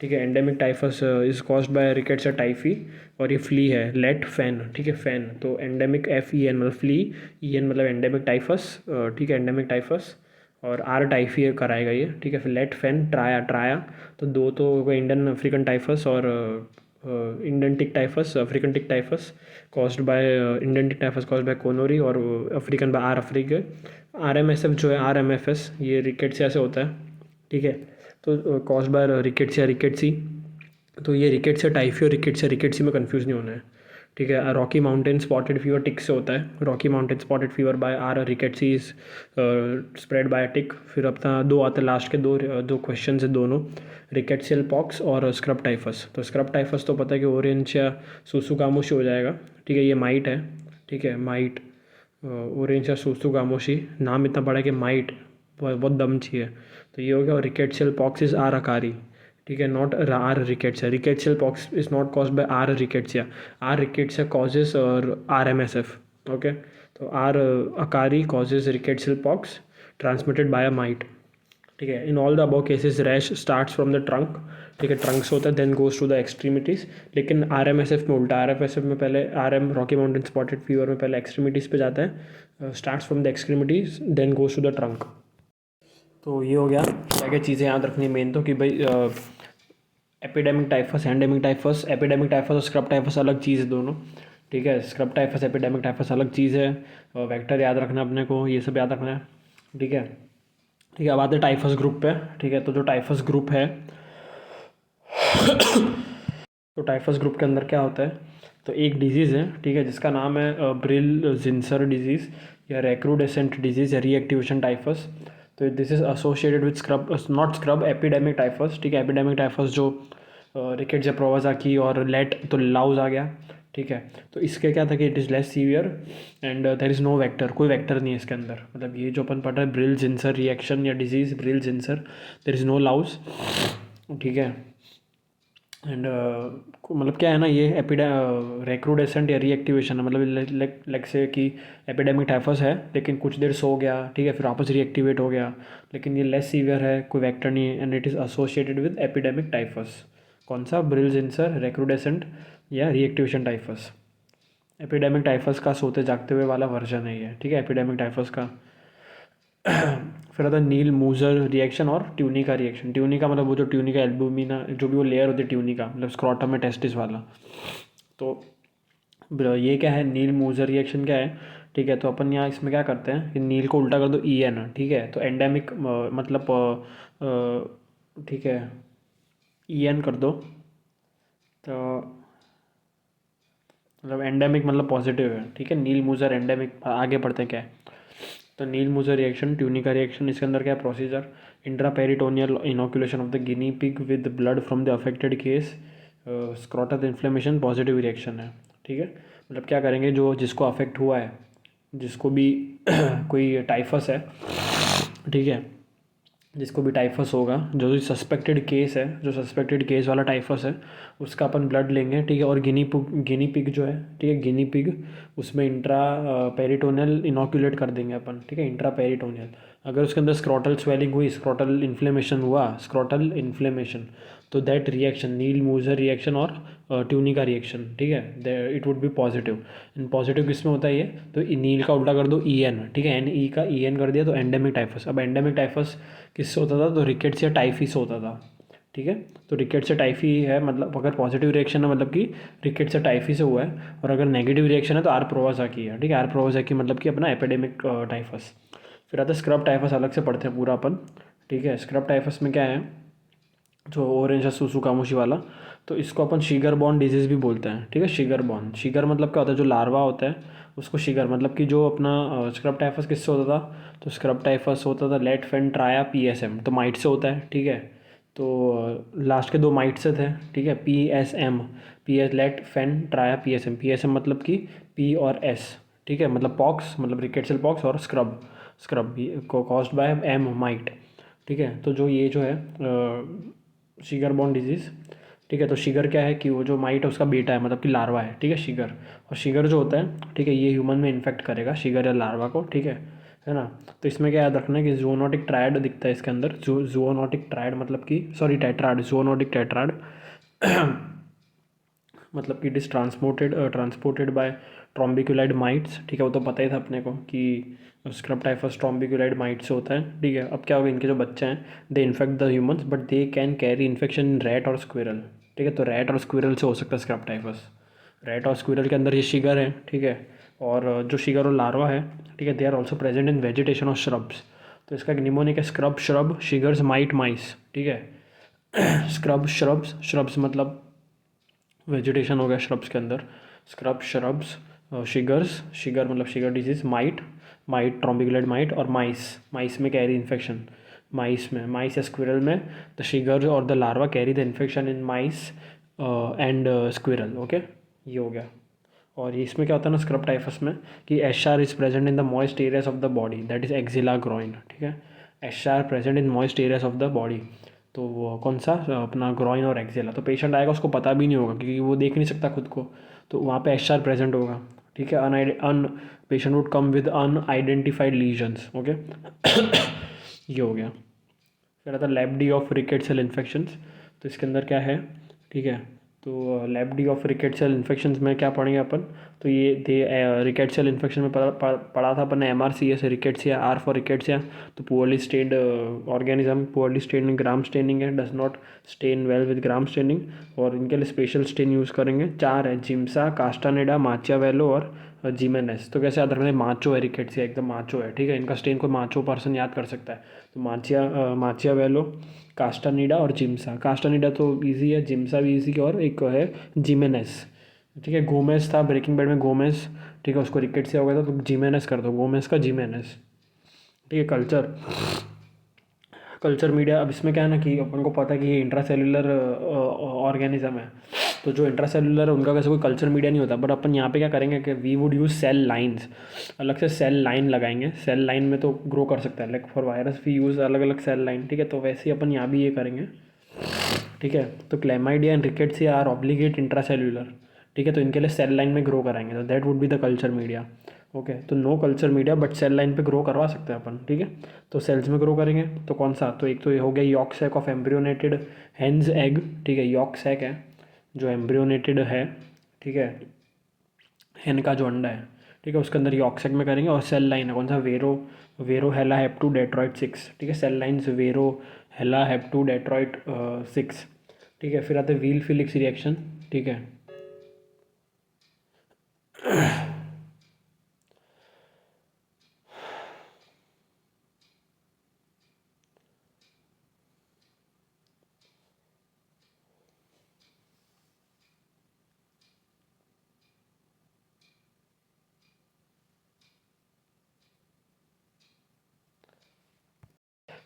ठीक है, endemic typhus is caused bye rickettsia typhi, और ये फ्ली है, लेट फैन, ठीक है, फैन। तो एंडेमिक FEN मतलब फ्ली, EN मतलब एंडेमिक टाइफस, ठीक है, एंडेमिक टाइफस। और R टाइफी कराएगा ये, ठीक है। फिर लेट फैन ट्राया, ट्राया तो दो तो इंडियन अफ्रीकन टाइफस और Indian tick typhus, African tick typhus caused by Indian tick typhus caused by conorii, और African by R africae. RMSF जो है RMFS, ये रिकेट्सिया से होता है, ठीक है। तो कॉज्ड बाय रिकेट्सिया रिकेट्सी, तो ये रिकेट्सिया टाइफी और रिकेट्सिया रिकेट्सी में कंफ्यूज नहीं होना है, ठीक है। Rocky Mountain spotted fever tick से होता है, Rocky Mountain spotted fever by R rickettsii is spread by tick. फिर अपना दो आते हैं लास्ट के, दो क्वेश्चन है दोनों, रिकेट्सियल पॉक्स और स्क्रब टाइफस। तो स्क्रब टाइफस तो पता है कि ओरेंशिया सुसुगामोशी हो जाएगा, ठीक है, ये माइट है, ठीक है, माइट, ओरेंशिया सुसुगामोशी, नाम इतना बड़ा है कि माइट, बहुत दम चाहिए। तो ये हो गया। और rickettsial pox is R akari, ठीक है, not R rickettsia. Rickettsial pox is not caused by R rickettsia, R rickettsia causes और RMSF, ओके। तो R akari causes rickettsial pox transmitted by a mite, ठीक है। In all the above cases rash starts from the trunk, ठीक है, trunk से होता है then goes to the extremities. लेकिन RMSF में उल्टा, RFSF में पहले रॉकी माउंटेन स्पॉटेड फीवर में पहले एक्सट्रीमिटीज़ पे जाता है, starts from the extremities then goes to the trunk. तो ये हो गया, क्या क्या चीज़ें याद रखनी मेन तो कि भाई epidemic typhus, endemic typhus, epidemic typhus और स्क्रब टाइफस अलग चीज़ है दोनों, ठीक है। स्क्रब टाइफस एपिडेमिक टाइफस अलग चीज़ है, वेक्टर याद रखना अपने को, ये सब याद रखना है, ठीक है। ठीक है, अब आते हैं टाइफस ग्रुप पे, ठीक है। तो जो टाइफस ग्रुप है, तो टाइफस ग्रुप के अंदर क्या होता है, तो एक डिजीज़ है, ठीक है, जिसका नाम है ब्रिल जिंसर डिजीज़ या रेक्रूडेसेंट डिजीज़ या रीएक्टिवेशन टाइफस। तो this is associated with scrub, not scrub, epidemic typhus, ठीक है। एपिडेमिक टाइफस जो रिकेट्सिया प्रोवाज़ाकी और लेट, तो लाउज आ गया, ठीक है। तो इसके क्या था कि it is less severe and there is no vector, कोई वेक्टर नहीं है इसके अंदर। मतलब ये जो अपन पढ़ रहे हैं ब्रिल जिंसर रिएक्शन या disease Brill Zinsser, there is no louse, ठीक है। एंड मतलब क्या है ना, ये रेक्रूडेसेंट या रीएक्टिवेशन है, मतलब लाइक से कि एपिडेमिक टाइफस है लेकिन कुछ देर सो गया, ठीक है, फिर वापस रीएक्टिवेट हो गया, लेकिन ये लेस सीवियर है, कोई वेक्टर नहीं है, and it is associated with epidemic typhus. कौन सा, ब्रिल जिंसर, रेक्रूडेसेंट या रीएक्टिवेशन टाइफस। एपिडेमिक टाइफस का सोते जागते हुए वाला वर्जन है ये, ठीक है, एपिडेमिक टाइफस का। फिर आता है नील मूजर रिएक्शन और ट्यूनिका रिएक्शन। ट्यूनिका मतलब वो जो ट्यूनिका एल्बुमिना, जो भी वो लेयर होती है ट्यूनिका, मतलब स्क्रॉटम में टेस्टिस वाला। तो ये क्या है, नील मूजर रिएक्शन क्या है, ठीक है। तो अपन यहाँ इसमें क्या करते हैं कि नील को उल्टा कर दो EN, ठीक है। तो एंडेमिक मतलब ठीक है, EN कर दो, तो मतलब एंडेमिक मतलब पॉजिटिव है, ठीक है। नील मूजर एंडेमिक, आगे पढ़ते हैं क्या है। तो नील मूजर रिएक्शन, ट्यूनिका रिएक्शन, इसके अंदर क्या procedure, intraperitoneal inoculation of the guinea pig with blood from the affected case, scrotal inflammation, positive reaction है, ठीक है। मतलब क्या करेंगे, जो जिसको अफेक्ट हुआ है, जिसको भी कोई टाइफस है, ठीक है, जिसको भी टाइफस होगा, जो सस्पेक्टेड केस है, जो सस्पेक्टेड केस वाला टाइफस है, उसका अपन ब्लड लेंगे, ठीक है। और गिनी पिग जो है, ठीक है, गिनी पिग, उसमें इंट्रा पेरिटोनियल इनोकुलेट कर देंगे अपन, ठीक है, इंट्रा पेरिटोनियल। अगर उसके अंदर स्क्रॉटल स्वेलिंग हुई, स्क्रॉटल इन्फ्लेमेशन हुआ, स्क्रॉटल इन्फ्लेमेशन, तो दैट रिएक्शन, नील मूजर रिएक्शन और ट्यूनिका रिएक्शन, ठीक है, it would B positive. In positive किस में होता है ये, तो नील का उल्टा कर दो ई एन, ठीक है, एन ई का ई एन कर दिया तो एंडेमिक टाइफस। अब एंडेमिक टाइफस किससे होता था, तो रिकेट्स या टाइफी से होता था, ठीक है। तो रिकेट से टाइफी है, मतलब अगर पॉजिटिव रिएक्शन है मतलब कि रिकेट से टाइफी से हुआ है, और अगर नेगेटिव रिएक्शन है तो आर प्रोवाजाकी है, ठीक है। आर प्रोवाजाकी मतलब कि अपना एपिडेमिक टाइफस। फिर आता है स्क्रब टाइफस, अलग से पढ़ते हैं पूरा अपन, ठीक है। स्क्रब टाइफस में क्या है, जो ऑरेंज सुसु कामोशी वाला, तो इसको अपन शिगर बॉर्न डिजीज़ भी बोलते हैं, ठीक है। शिगर बॉर्न, शिगर मतलब क्या होता है, जो लार्वा होता है उसको शिगर, मतलब कि जो अपना स्क्रब टाइफस किससे होता था, तो स्क्रब टाइफस होता था लेट फेन ट्राया पी एस एम, तो माइट से होता है, ठीक है। तो लास्ट के दो माइट से थे, ठीक है, P S M, P S लेट फेन ट्राया P S M, P S M मतलब कि पी और एस, ठीक है, मतलब पॉक्स मतलब रिकेट्सल पॉक्स, और स्क्रब, स्क्रब को कॉज्ड बाय एम माइट, ठीक है। तो जो ये जो है शिगर बॉर्न डिजीज़, ठीक है। तो शिगर क्या है कि वो जो माइट है उसका बेटा है, मतलब कि लार्वा है, ठीक है, शिगर। और शिगर जो होता है, ठीक है, ये ह्यूमन में इन्फेक्ट करेगा, शिगर या लार्वा को, ठीक है ना। तो इसमें क्या याद रखना है कि जूनोटिक ट्रायड दिखता है इसके अंदर, जूनोटिक ट्रायड मतलब कि सॉरी टेट्राड, जूनोटिक टेट्राड मतलब कि it is transported by trombiculid mites, ठीक है। वो तो पता ही था अपने को कि स्क्रब टाइफस ट्रॉम्बिक्यूलाइड माइट से होता है, ठीक है। अब क्या होगा, इनके जो बच्चे हैं they infect the humans but they can carry infection in rat और स्क्विरल, ठीक है। तो रैट और स्क्विरल से हो सकता है स्क्रब टाइफस। रैट और स्क्विरल के अंदर ये शिगर है, ठीक है। और जो शिगर और लार्वा है, ठीक है, they are also present in vegetation और श्रब्स। तो इसका एक निमोनिक है scrub shrub chiggers mite mice, ठीक है। स्क्रब श्रब्स, श्रब्स मतलब वेजिटेशन हो गया श्रब्स के अंदर, स्क्रब श्रब्स, शिगर्स, शिगर मतलब chigger disease, mite, mite trombiculid mite, और माइस, माइस में कैरी इन्फेक्शन, माइस में, माइस या स्क्विरल में द शिगर और the larva carry the infection in mice and squirrel, okay, ये हो गया। और इसमें क्या होता है ना स्क्रब टाइफस में, कि eschar is present in the moist areas of the body, that is axilla groin, ठीक है। Eschar present in moist areas of the body, तो वो कौन सा, अपना ग्रोइन और एक्जिला। तो पेशेंट आएगा उसको पता भी नहीं होगा क्योंकि वो देख नहीं सकता खुद को, तो वहाँ पे एशआर प्रेजेंट होगा, ठीक है। An patient would come with unidentified lesions, okay. ये हो गया। फिर आता है lab D of rickettsial infections, तो इसके अंदर क्या है, ठीक है। तो lab D of rickettsial infections में क्या पढ़ेंगे अपन, तो ये दे रिकेट सेल इन्फेक्शन में पढ़ा था अपन ने M R C S, Rickettsia, R for Rickettsia, तो poorly stained organism, poorly stained gram staining है, does not stain well with gram staining, और इनके लिए स्पेशल स्टेन यूज़ करेंगे। चार है जिम्सा, कास्टानेडा, माचियावेलो और जीमेनेस। तो कैसे याद रखना है, माचो है रिकेट्सिया, एकदम माचो है, ठीक है। इनका स्टेन कोई माचो पर्सन याद कर सकता है, तो माचियावेलो, कास्टानीडा और जिम्सा। कास्टानीडा तो इजी है, जिम्सा भी इजी है, और एक है जिमेनेस, ठीक है। गोमेज था ब्रेकिंग बैड में, गोमेज, ठीक है, उसको रिकेट से हो गया था, तो जिमेनेस कर दो, गोमेज का जिमेनेस, ठीक है। कल्चर, कल्चर मीडिया, अब इसमें क्या है ना कि अपन को पता है कि ये इंट्रासेल्युलर ऑर्गेनिज्म है, तो जो इंट्रासेल्युलर है उनका वैसे कोई कल्चर मीडिया नहीं होता, बट अपन यहाँ पे क्या करेंगे कि we would use cell lines, अलग से सेल लाइन लगाएंगे। सेल लाइन में तो ग्रो कर सकता है, like for virus we use अलग अलग सेल लाइन, ठीक है। तो वैसे ही अपन यहाँ भी ये करेंगे, ठीक है। तो chlamydia and rickettsia are obligate intracellular, ठीक है, तो इनके लिए सेल लाइन में ग्रो कराएंगे, तो that would be the culture media, okay. तो no culture media but cell line पे ग्रो करवा सकते हैं अपन, ठीक है। तो सेल्स में ग्रो करेंगे तो कौन सा, तो एक तो ये हो गया yolk sac of embryonated hen's egg, ठीक है, यॉर्क सैक है जो एम्ब्रियोनेटेड है, ठीक है, हेन का जो अंडा है, ठीक है, उसके अंदर यॉर्क सैक में करेंगे। और सेल लाइन है कौन सा, वेरो, वेरो हेला हेप्टू डेट्रॉइट 6, ठीक है। सेल लाइन्स वेरो हेला हेप्टू डेट्रॉइट 6, ठीक है। फिर आते हैं व्हील फिलिक्स रिएक्शन, ठीक है।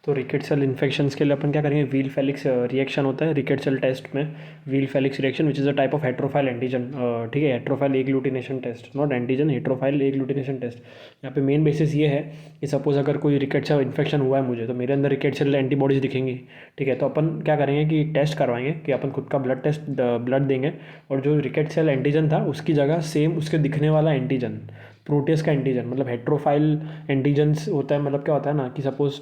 तो रिकेट सेल इन्फेक्शंस के लिए अपन क्या करेंगे, व्हील फेलिक्स रिएक्शन होता है रिकेट सेल टेस्ट में, Weil Felix reaction which is a type of heterophile antigen, ठीक है, heterophile agglutination test, not antigen, heterophile agglutination test. यहाँ पे मेन बेसिस ये है कि सपोज अगर कोई रिकेट सेल इन्फेक्शन हुआ है मुझे, तो मेरे अंदर रिकेट सेल एंटीबॉडीज़ दिखेंगी, ठीक है, तो अपन क्या करेंगे कि टेस्ट करवाएंगे कि अपन खुद का ब्लड टेस्ट ब्लड देंगे, और जो रिकेट सेल एंटीजन था उसकी जगह सेम उसके दिखने वाला एंटीजन, प्रोटेस का एंटीजन, मतलब हेट्रोफाइल एंटीजन्स होता है, मतलब क्या होता है ना कि सपोज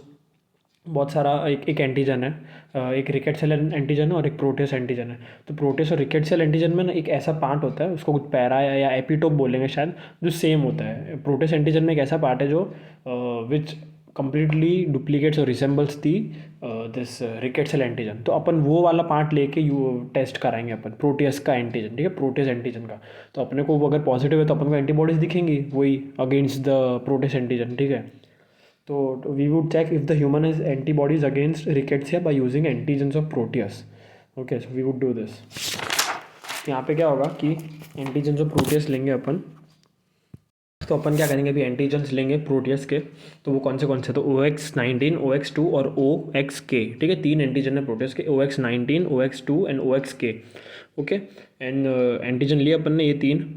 बहुत सारा एक एक एंटीजन है, एक रिकेट सेल एंटीजन है और एक प्रोटेस एंटीजन है। तो प्रोटेस और रिकेट सेल एंटीजन में ना एक ऐसा पार्ट होता है, उसको कुछ पैरा या एपिटोप बोलेंगे शायद, जो सेम होता है। प्रोटेस एंटीजन में एक ऐसा पार्ट है जो विच कंप्लीटली डुप्लीकेट्स और resembles the this rickettsial antigen. तो अपन वो वाला पार्ट लेके यू टेस्ट कराएंगे अपन प्रोटेस का एंटीजन, ठीक है, प्रोटेस एंटीजन का। तो अपने को अगर पॉजिटिव है तो अपन को एंटीबॉडीज दिखेंगी वही अगेंस्ट द प्रोटेस एंटीजन, ठीक है। तो we would check if the human has antibodies against rickettsia by using antigens of Proteus. Okay, so we would do this. यहाँ पे क्या होगा कि एंटीजन्स ऑफ प्रोटियस लेंगे अपन, तो अपन क्या करेंगे, अभी एंटीजन्स लेंगे प्रोटियस के, तो वो कौन से तो OX19, OX2 और OXK, ठीक है, 3 एंटीजन है प्रोटियस के, OX19, OX2 and OXK। Okay, and antigen लिए अपन ने ये 3।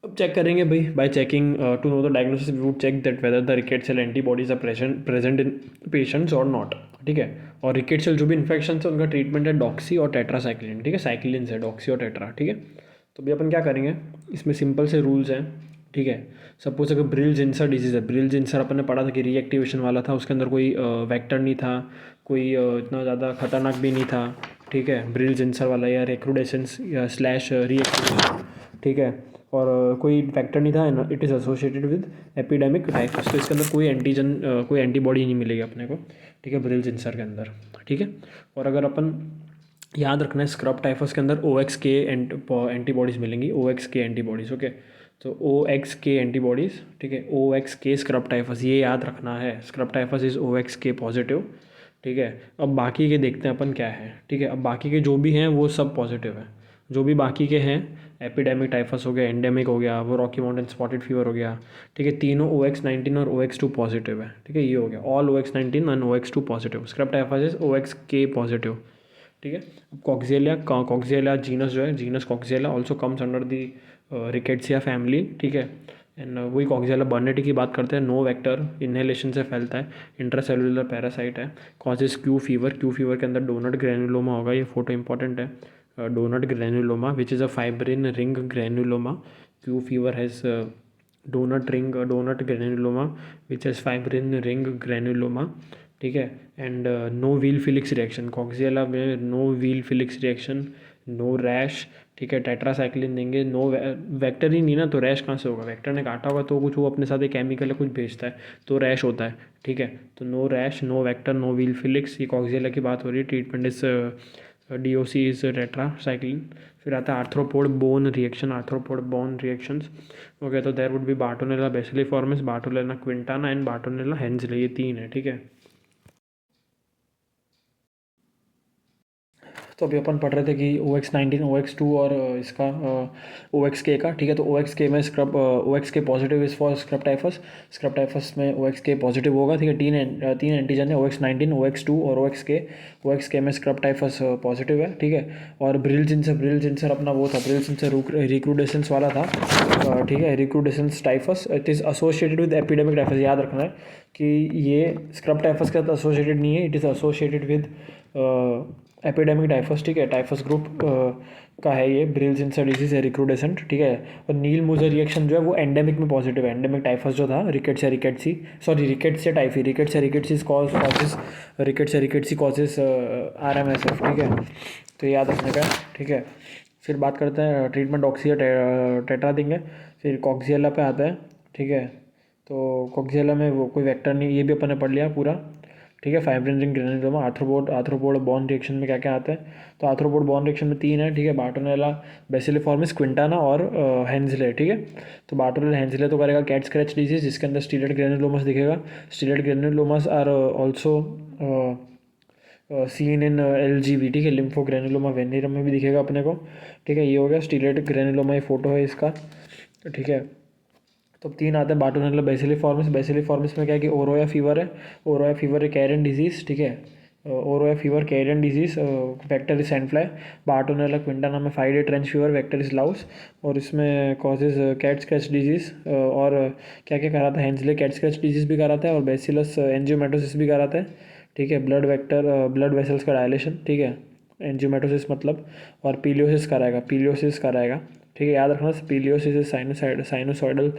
अब चेक करेंगे भाई, by checking to know the diagnosis we would check that whether the rickettsial antibodies are present in patients और नॉट, ठीक है। और रिकेट सेल जो भी इन्फेक्शन है उनका ट्रीटमेंट है डॉक्सी और टेट्रासाइक्लिन, ठीक है, साइक्लिन है डॉक्सी और टेट्रा, ठीक है। तो भी अपन क्या करेंगे, इसमें सिंपल से रूल्स हैं, ठीक है। सपोज अगर ब्रिल जिंसर डिजीज़ है, ब्रिल जिंसर अपन ने पढ़ा था कि रीएक्टिवेशन वाला था, उसके अंदर कोई वेक्टर नहीं था, कोई इतना ज़्यादा खतरनाक भी नहीं था, ठीक है, ब्रिल जिंसर वाला या रेक्रूडेसेंस या स्लैश रीएक्टिवेशन, ठीक है, और कोई फैक्टर नहीं था, it is associated with epidemic typhus. तो इसके अंदर कोई एंटीजन कोई एंटीबॉडी नहीं मिलेगी अपने को, ठीक है, ब्रिल जिंसर के अंदर, ठीक है। और अगर अपन याद रखना है स्क्रब टाइफस के अंदर OXK एंटीबॉडीज़ मिलेंगी, OXK एंटीबॉडीज़, ओके। तो OXK एंटीबॉडीज़, ठीक है, OXK स्क्रब टाइफस, ये याद रखना है, scrub typhus is OXK positive, ठीक है। अब बाकी के देखते हैं अपन क्या है, ठीक है। अब बाकी के जो भी हैं वो सब पॉजिटिव है, जो भी बाकी के हैं, एपिडेमिक टाइफस हो गया, एंडेमिक हो गया, वो रॉकी माउंटेन स्पॉटेड फीवर हो गया, ठीक है, तीनों OX19 और OX2 पॉजिटिव है, ठीक है, ये हो गया all OX19 and OX2 positive, scrub typhus is OXK positive, ठीक है। अब कॉक्सियला जीनस जो है, genus Coxiella also comes under the Rickettsia family, ठीक है। एंड वही कॉक्सियला बर्नेटी की बात करते हैं, नो वेक्टर, इनहेलेशन से फैलता है, इंट्रासेलुलर पैरासाइट है, causes Q fever, Q fever के अंदर डोनट ग्रैनुलोमा होगा, ये फोटो इंपॉर्टेंट है, donut granuloma which is a fibrin ring granuloma. Q fever has donut granuloma which has fibrin ring granuloma, ठीक है। And no Weil Felix reaction, Coxiella में no Weil Felix reaction, no rash, ठीक है, tetracycline देंगे, no vector ही नहीं ना, तो rash कहाँ से होगा, वेक्टर ने काटा होगा तो कुछ वो अपने साथ एक केमिकल है कुछ भेजता है तो रैश होता है, ठीक है। तो no rash, no vector, no Weil Felix, ये कॉक्सियला की बात हो रही है। Treatment is DOC is tetracycline. फिर आता है arthropod borne reaction, arthropod borne reactions, okay. तो there would be Bartonella bacilliformis, Bartonella quintana and Bartonella henselae, ये 3 है, ठीक है। तो अभी अपन पढ़ रहे थे कि OX19, OX2 और इसका OXK का, ठीक है। तो OXK में OXK positive is for scrub typhus, scrub typhus में OXK पॉजिटिव होगा, ठीक है। तीन एंटीजन है, OX19, OX2 और OXK में स्क्रब टाइफस पॉजिटिव है, ठीक है। और ब्रिल जिंसर अपना वो था, ब्रिल जिंसर रिक्रूडेसेंस वाला था, ठीक है, recrudescence typhus, it is associated with epidemic typhus. याद रखना है कि ये स्क्रब टाइफस के साथ एसोसिएटेड नहीं है, it is associated with epidemic typhus, ठीक है, टाइफस ग्रुप का है ये, ब्रिल जिंसर डिजीज है रिक्रूडेसेंट, ठीक है। और नील मूजर रिएक्शन जो है वो एंडेमिक में पॉजिटिव है, एंडेमिक टाइफस जो था rickettsia typhi, rickettsia causes RMSF, ठीक है। तो याद रखने का, ठीक है। फिर बात करते हैं ट्रीटमेंट ऑक्सिया टेट्रा देंगे। फिर कॉक्सियला पे आता है, ठीक है। तो कॉक्सियला में वो कोई वेक्टर नहीं, ये भी अपन ने पढ़ लिया पूरा, ठीक है। Fibrin ring granuloma, arthropod born reaction में क्या क्या आता है, तो आर्थ्रोपोड बॉर्न रिएक्शन में 3 है, ठीक है, बार्टोनेला बेसिलिफॉर्मिस, क्विंटाना और हेंजले, ठीक है। तो बार्टोनेला हेंजले तो करेगा कैट स्क्रैच डिजीज, जिसके अंदर स्टीलेट ग्रेनुलोमस दिखेगा, stellate granulomas are also seen in LGV, ठीक है, लिम्फोग्रेनुलोमा वेनेरम में भी दिखेगा अपने को, ठीक है। ये हो गया स्टीलेट ग्रेनुलोमा, ये फोटो है इसका, ठीक है। तो अब 3 आते हैं बार्टोनेला बेसिलिफॉर्मिस। बेसिलिफॉर्मिस में क्या है कि ओरोया फीवर है। ओरोया फीवर है कैरियन डिजीज़, ठीक है। Oroya fever Carrion disease, vector is sandfly. Bartonella quintana नाम है 5-day trench fever, vector is louse. और इसमें कॉजेज कैट स्क्रैच डिजीज़, और क्या क्या कराता है, हेंसले कैट स्क्रैच डिजीज़ भी कराता है, और बेसिलस एंजियोमेटोसिस भी कराता है, ठीक है। ब्लड वेसल्स का डायलेशन, ठीक है, एंजियोमेटोसिस मतलब। और पीलियोसिस कराएगा, ठीक है, याद रखना। Peliosis is sinusoidal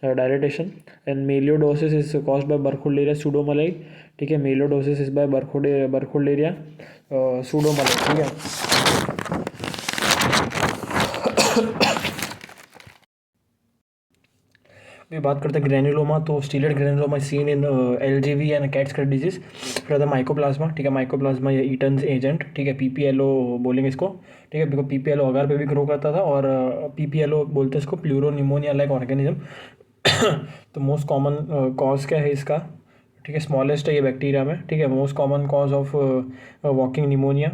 dilatation, and melioidosis is caused by Burkholderia pseudomallei, ठीक है। मेलियोडोसिस इज बाय बर्खोल्डेरिया सूडोमोनाई, ठीक है। अभी बात करते हैं ग्रेनुलोमा। तो stellate granuloma seen in LGV and cat scratch disease. फिर आता माइकोप्लाज्मा, ठीक है। माइकोप्लाज्मा या ईटन्स एजेंट, ठीक है। PPLO बोलेंगे इसको, ठीक है, बिकॉज PPLO अगर पे भी ग्रो करता था, और PPLO बोलते हैं इसको प्लूरोनिमोनिया लाइक ऑर्गेनिज्म। तो मोस्ट कॉमन कॉज क्या है इसका, ठीक है, स्मॉलेस्ट है ये बैक्टीरिया में, ठीक है। Most common cause of walking pneumonia,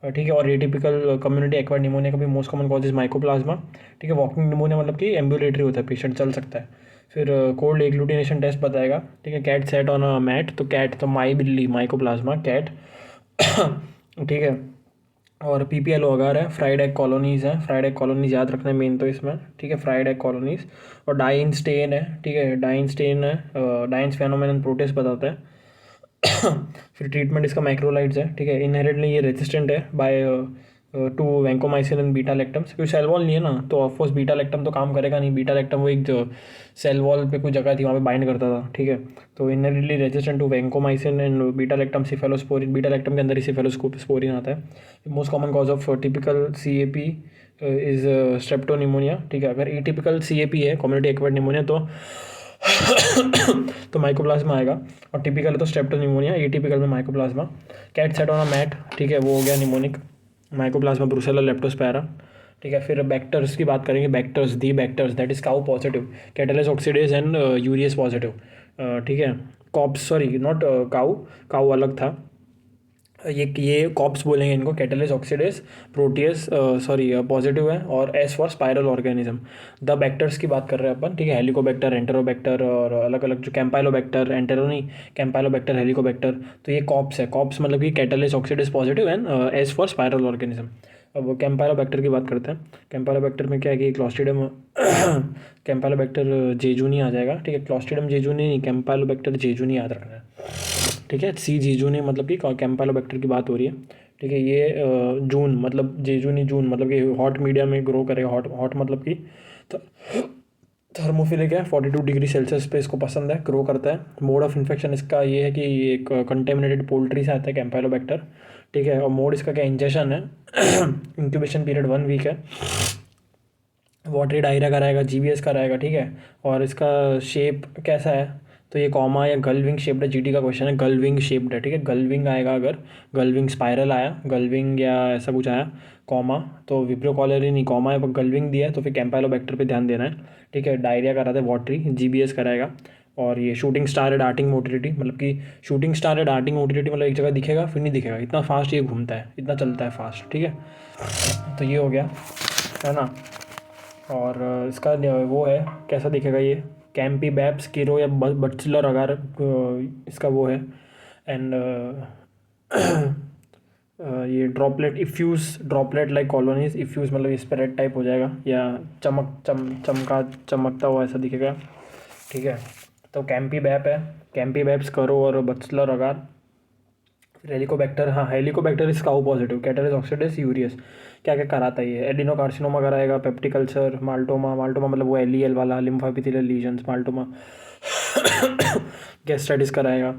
ठीक है। और एटिपिकल कम्युनिटी एक्वायर्ड निमोनिया का भी most common cause is mycoplasma, ठीक है। वॉकिंग निमोनिया मतलब कि एम्बुलेटरी होता है, पेशेंट चल सकता है। फिर कोल्ड एग्लूटिनेशन टेस्ट बताएगा, ठीक है। Cat set on a mat, तो कैट तो माई बिल्ली, माइकोप्लाज्मा कैट, ठीक है। और PPLO अगर है, फ्राइड एग कॉलोनीज़ हैं, फ्राइड एग कॉलोनीज याद रखना है मेन तो इसमें, ठीक है, फ्राइड एग कॉलोनीज। और डाइन स्टेन है, ठीक है, डाइन स्टेन है, डाइंस फेनोमेनन प्रोटेस्ट बताता है। फिर ट्रीटमेंट इसका मैक्रोलाइड्स है, ठीक है। इनहेरेंटली ये रेजिस्टेंट है by two vancomycin and beta lactams, क्योंकि सेल वॉल नहीं है ना, तो ऑफकोर्स बीटा लैक्टम तो काम करेगा नहीं। बीटा लैक्टम वो एक जो सेल वॉल पे कोई जगह थी वहाँ पे बाइंड करता था, ठीक है। तो inherently resistant to vancomycin and beta lactam cephalosporin. Beta lactam के अंदर ही सिफेलोस्पोरिन आता है। Most common cause of typical CAP is streptopneumonia, ठीक है। अगर एटिपिकल CAP है, कम्युनिटी एक्वायर्ड निमोनिया, तो माइकोप्लाज्मा आएगा। और टिपिकल है तो स्ट्रेप्टोनिमोनिया, एटिपिकल में mycoplasma. Cat set on a mat, ठीक है, वो हो गया निमोनिक। माइकोप्लाज्मा ब्रुसेला लेप्टोस्पैरा, ठीक है। फिर बैक्टर्स की बात करेंगे। Bacters that is cow positive, catalase oxidase and urease positive, ठीक है। Cops, sorry not cow, cow अलग था। ये कॉप्स बोलेंगे इनको, catalase oxidase, Proteus sorry positive है, और S for spiral organism. The bacters की बात कर रहे हैं अपन, ठीक है। हेलिकोबैक्टर, एंटेरोबैक्टर, और अलग अलग जो कैंपाइलोबैक्टर, एंटेरो नहीं, कैंपाइलोबैक्टर, हेलिकोबैक्टर, तो ये कॉप्स है। कॉप्स मतलब कि catalase oxidase positive and S for spiral organism. अब कैंपाइलोबैक्टर की बात करते हैं। कैंपाइलोबैक्टर में क्या है कि क्लॉस्ट्रिडियम कैंपाइलोबैक्टर जेजूनी आ जाएगा, ठीक है। क्लॉस्ट्रिडियम जेजूनी नहीं, कैंपाइलोबैक्टर जेजूनी याद रखना है, ठीक है। C जेजूनी मतलब कि कैंपाइलोबैक्टर की बात हो रही है, ठीक है। ये जून मतलब जेजूनी, जून मतलब कि हॉट मीडिया में ग्रो करेगा। हॉट हॉट मतलब कि थर्मोफिलिक है, 42 डिग्री सेल्सियस पे इसको पसंद है, ग्रो करता है। मोड ऑफ इन्फेक्शन इसका ये है कि एक कंटेमिनेटेड पोल्ट्री से आता है कैंपाइलोबैक्टर, ठीक है। और मोड इसका क्या, इंजेक्शन है। इंक्यूबेशन पीरियड 1 वीक है। वाटरी डायरिया कराएगा, GBS कराएगा, ठीक है। और इसका शेप कैसा है, तो ये कॉमा या गल विंग शेप्ड है। GT का क्वेश्चन है, गल विंग शेप्ड है, ठीक है। गल विंग आएगा, अगर गल विंग स्पाइरल आया, गल विंग या ऐसा कुछ आया, कॉमा, तो विब्रियो कॉलरी नहीं, कॉमा है, गल विंग दिया है, तो फिर कैंपाइलोबैक्टर पे ध्यान देना है, ठीक है। डायरिया कराता है वाटरी, GBS कराएगा। और ये शूटिंग स्टार है डार्टिंग मोटिलिटी, मतलब कि शूटिंग स्टार है डार्टिंग मोटिलिटी मतलब एक जगह दिखेगा फिर नहीं दिखेगा, इतना फास्ट ये घूमता है, इतना चलता है फास्ट, ठीक है। तो ये हो गया, है ना। और इसका वो है, कैसा दिखेगा ये, कैम्पी बैप्स किरो या बचलर अगर इसका वो है। एंड ये ड्रॉपलेट इफ्यूज़, ड्रॉपलेट लाइक कॉलोनीज, इफ्यूज़ मतलब स्प्रेड टाइप हो जाएगा, या चमकता हुआ ऐसा दिखेगा, ठीक है। तो कैम्पी बैप है, कैम्पी बैप्स करो और बचलर अगार। फिर हेलिकोबैक्टर, हाँ, Helicobacter is cow positive, catalase oxidase urease. क्या क्या कराता है ये, एडिनोकार्सिनोमा कराएगा, पेप्टिक अल्सर, माल्टोमा, माल्टोमा मतलब वो LEL वाला, लिम्फा एपिथेलियल लीजन्स, माल्टोमा। गैस्ट्राइटिस कराएगा।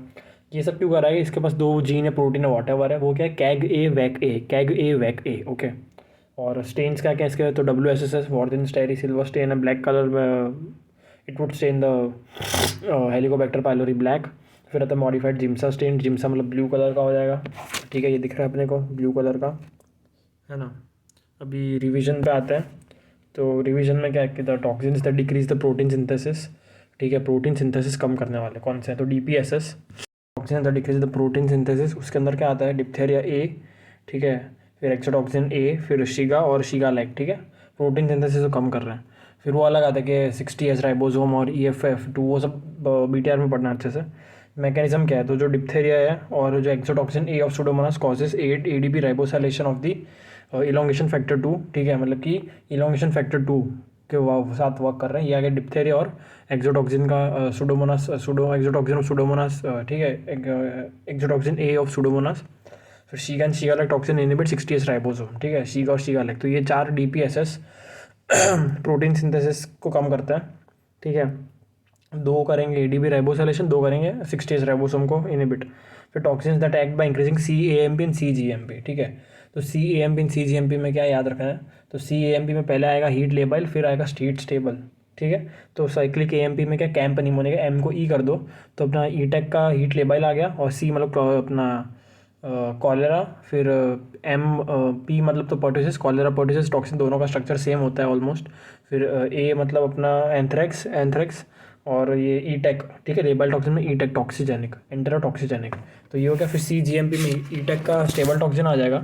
ये सब क्यों कराएगा, इसके पास 2 जीन है, प्रोटीन है, वॉट है, वो क्या है, कैग ए वैक ए, ओके। और स्टेन्स क्या क्या इसके, तो WSSS, वॉर्जिन स्टेरी सिल्वर स्टेन है, ब्लैक कलर में, it would stand the Helicobacter pylori black. फिर आता है मॉडिफाइड जिम्सा स्टेन, जिम्सा मतलब ब्लू कलर का हो जाएगा, ठीक है। ये दिख रहा है अपने को ब्लू कलर का, है ना। अभी रिवीजन पे आते हैं। तो रिवीजन में क्या है कि the toxins that decrease the protein synthesis, ठीक है। प्रोटीन सिंथेसिस कम करने वाले कौन से हैं, तो DPSS, toxin that decrease the protein synthesis. उसके अंदर क्या आता है, डिप्थेरिया A, ठीक है। फिर एक्सोटॉक्सिन A, फिर शिगा और शिगा लाइक, ठीक है। प्रोटीन सिंथेसिस को कम कर रहे हैं। फिर वो अलग आता है कि 60S राइबोसोम और EFF2 वो सब BTR में पढ़ना अच्छे से। मैकेनिज्म क्या है, तो जो डिप्थेरिया है और जो exotoxin A of Pseudomonas causes ADP ribosylation of the elongation factor 2, ठीक है, मतलब कि इलोंगेशन फैक्टर 2 के साथ वर्क कर रहे हैं। ये आ गया डिप्थेरिया और एक्सोटॉक्सिन का सुडोमोनास एक्सोटॉक्सिन ऑफ सुडोमोनास, ठीक है, एक्सोटॉक्सिन ए ऑफ सुडोमोनास। फिर Shiga and Shiga like toxin inhibit 60S ribosome, ठीक है, शीगा और शीगा लाइक। तो ये 4 DPSS प्रोटीन सिंथेसिस को कम करता है, ठीक है। 2 करेंगे ADP राइबोसाइलेशन, 2 करेंगे 60S राइबोसोम को इनहिबिट। फिर toxins that act by increasing CAMP and CGMP, ठीक है। तो CAMP एंड CGMP में क्या याद रखना है, तो CAMP में पहले आएगा हीट लेबल, फिर आएगा हीट स्टेबल, ठीक है। तो साइक्लिक AMP में क्या कैंप नहीं होने का, M को E कर दो तो अपना ETEC का हीट लेबल आ गया, और C मतलब अपना कॉलेरा, फिर P मतलब तो पर्टुसिस, कॉलेरा पर्टुसिस टॉक्सिन दोनों का स्ट्रक्चर सेम होता है ऑलमोस्ट। फिर A मतलब अपना एंथ्रेक्स और ये ईटेक, ठीक है, लेबल टॉक्सिन में ईटेक टॉक्सिजेनिक, एंटेरोटॉक्सिजेनिक। तो ये हो गया। फिर CGMP में ईटेक का स्टेबल टॉक्सिन आ जाएगा,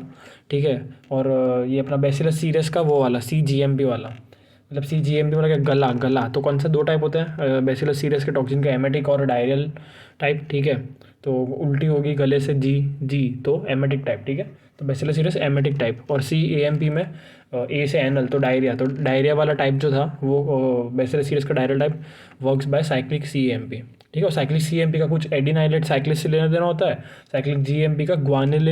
ठीक है। और ये अपना बैसिलस सीरस का वो वाला CGMP वाला, मतलब CGMP मतलब क्या, गला। तो कौन सा 2 टाइप होते हैं बैसिलस सीरस के टॉक्सिन के, एमेटिक और डायरियल टाइप, ठीक है। तो उल्टी होगी गले से जी तो एमेटिक टाइप, ठीक है। तो बैसिलस सीरस एमेटिक टाइप। और CAMP में A से एनल तो डायरिया, तो डायरिया वाला टाइप जो था वो बैसिलस सीरस का diarrhoeal type works by cyclic CAMP, ठीक है। और साइक्लिक CAMP का कुछ एडिनाइलेट साइक्लिस से लेना देना होता है, साइक्लिक GMP का ग्वानिल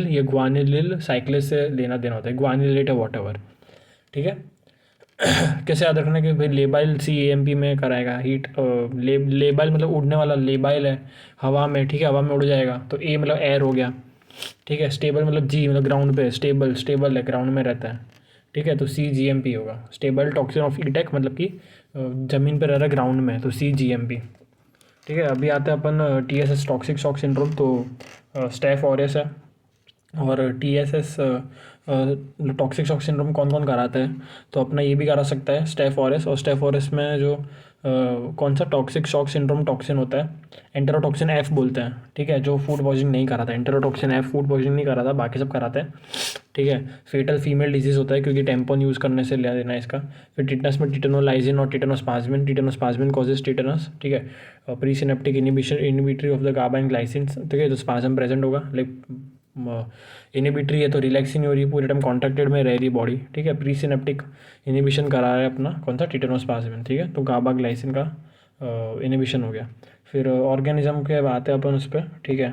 या ग्वानिलिल साइक्लिस से लेना देना होता है, ग्वानिलेट है वॉट, ठीक है। कैसे याद रखना कि भाई लेबाइल CAMP में कराएगा हीट, लेबाइल मतलब उड़ने वाला, लेबाइल है हवा में, ठीक है, हवा में उड़ जाएगा। तो A मतलब एयर हो गया, ठीक है। स्टेबल मतलब G मतलब ग्राउंड पे, स्टेबल है, ग्राउंड में रहता है, ठीक है। तो CGMP होगा। स्टेबल टॉक्सिन ऑफ ईटेक मतलब कि ज़मीन पर रह रहा है, ग्राउंड में, तो CGMP, ठीक है। अभी आते हैं अपन TSS टॉक्सिक शॉक सिंड्रोम। तो स्टेफ ऑरियस है और TSS टॉक्सिक शॉक सिंड्रोम कौन कौन कराता है, तो अपना ये भी करा सकता है स्टेफ ऑरियस। और स्टेफ ऑरियस में जो कौन सा टॉक्सिक शॉक सिंड्रोम टॉक्सिन होता है, एंटेरोटॉक्सिन F बोलते हैं, ठीक है, जो फूड पॉइजनिंग नहीं कराता। एंटेरोटॉक्सिन F फूड पॉइजनिंग नहीं कराता, बाकी सब कराते हैं, ठीक है। फेटल फीमेल डिजीज़ होता है क्योंकि टेम्पोन यूज़ करने से ले देना है इसका। फिर टिटनस में टिटेनोलाइजिन और टिटेनोस्पाज्मिन कॉजेज टिटेनस, ठीक है। Pre synaptic inhibitory of the GABA and glycine, ठीक है, तो स्पाज्म प्रेजेंट होगा। लाइक इनिबिटरी है तो रिलैक्सिंग हो रही है, पूरे टाइम कॉन्ट्रैक्टेड में रह रही बॉडी, ठीक है। प्री सिनेप्टिक इनिबिशन करा रहा है अपना कौन सा, टिटेनोस्पाज्मिन, ठीक है। तो गाबा ग्लाइसिन का इनिबिशन हो गया। फिर ऑर्गेनिज्म के आते हैं अपन उस पर, ठीक है।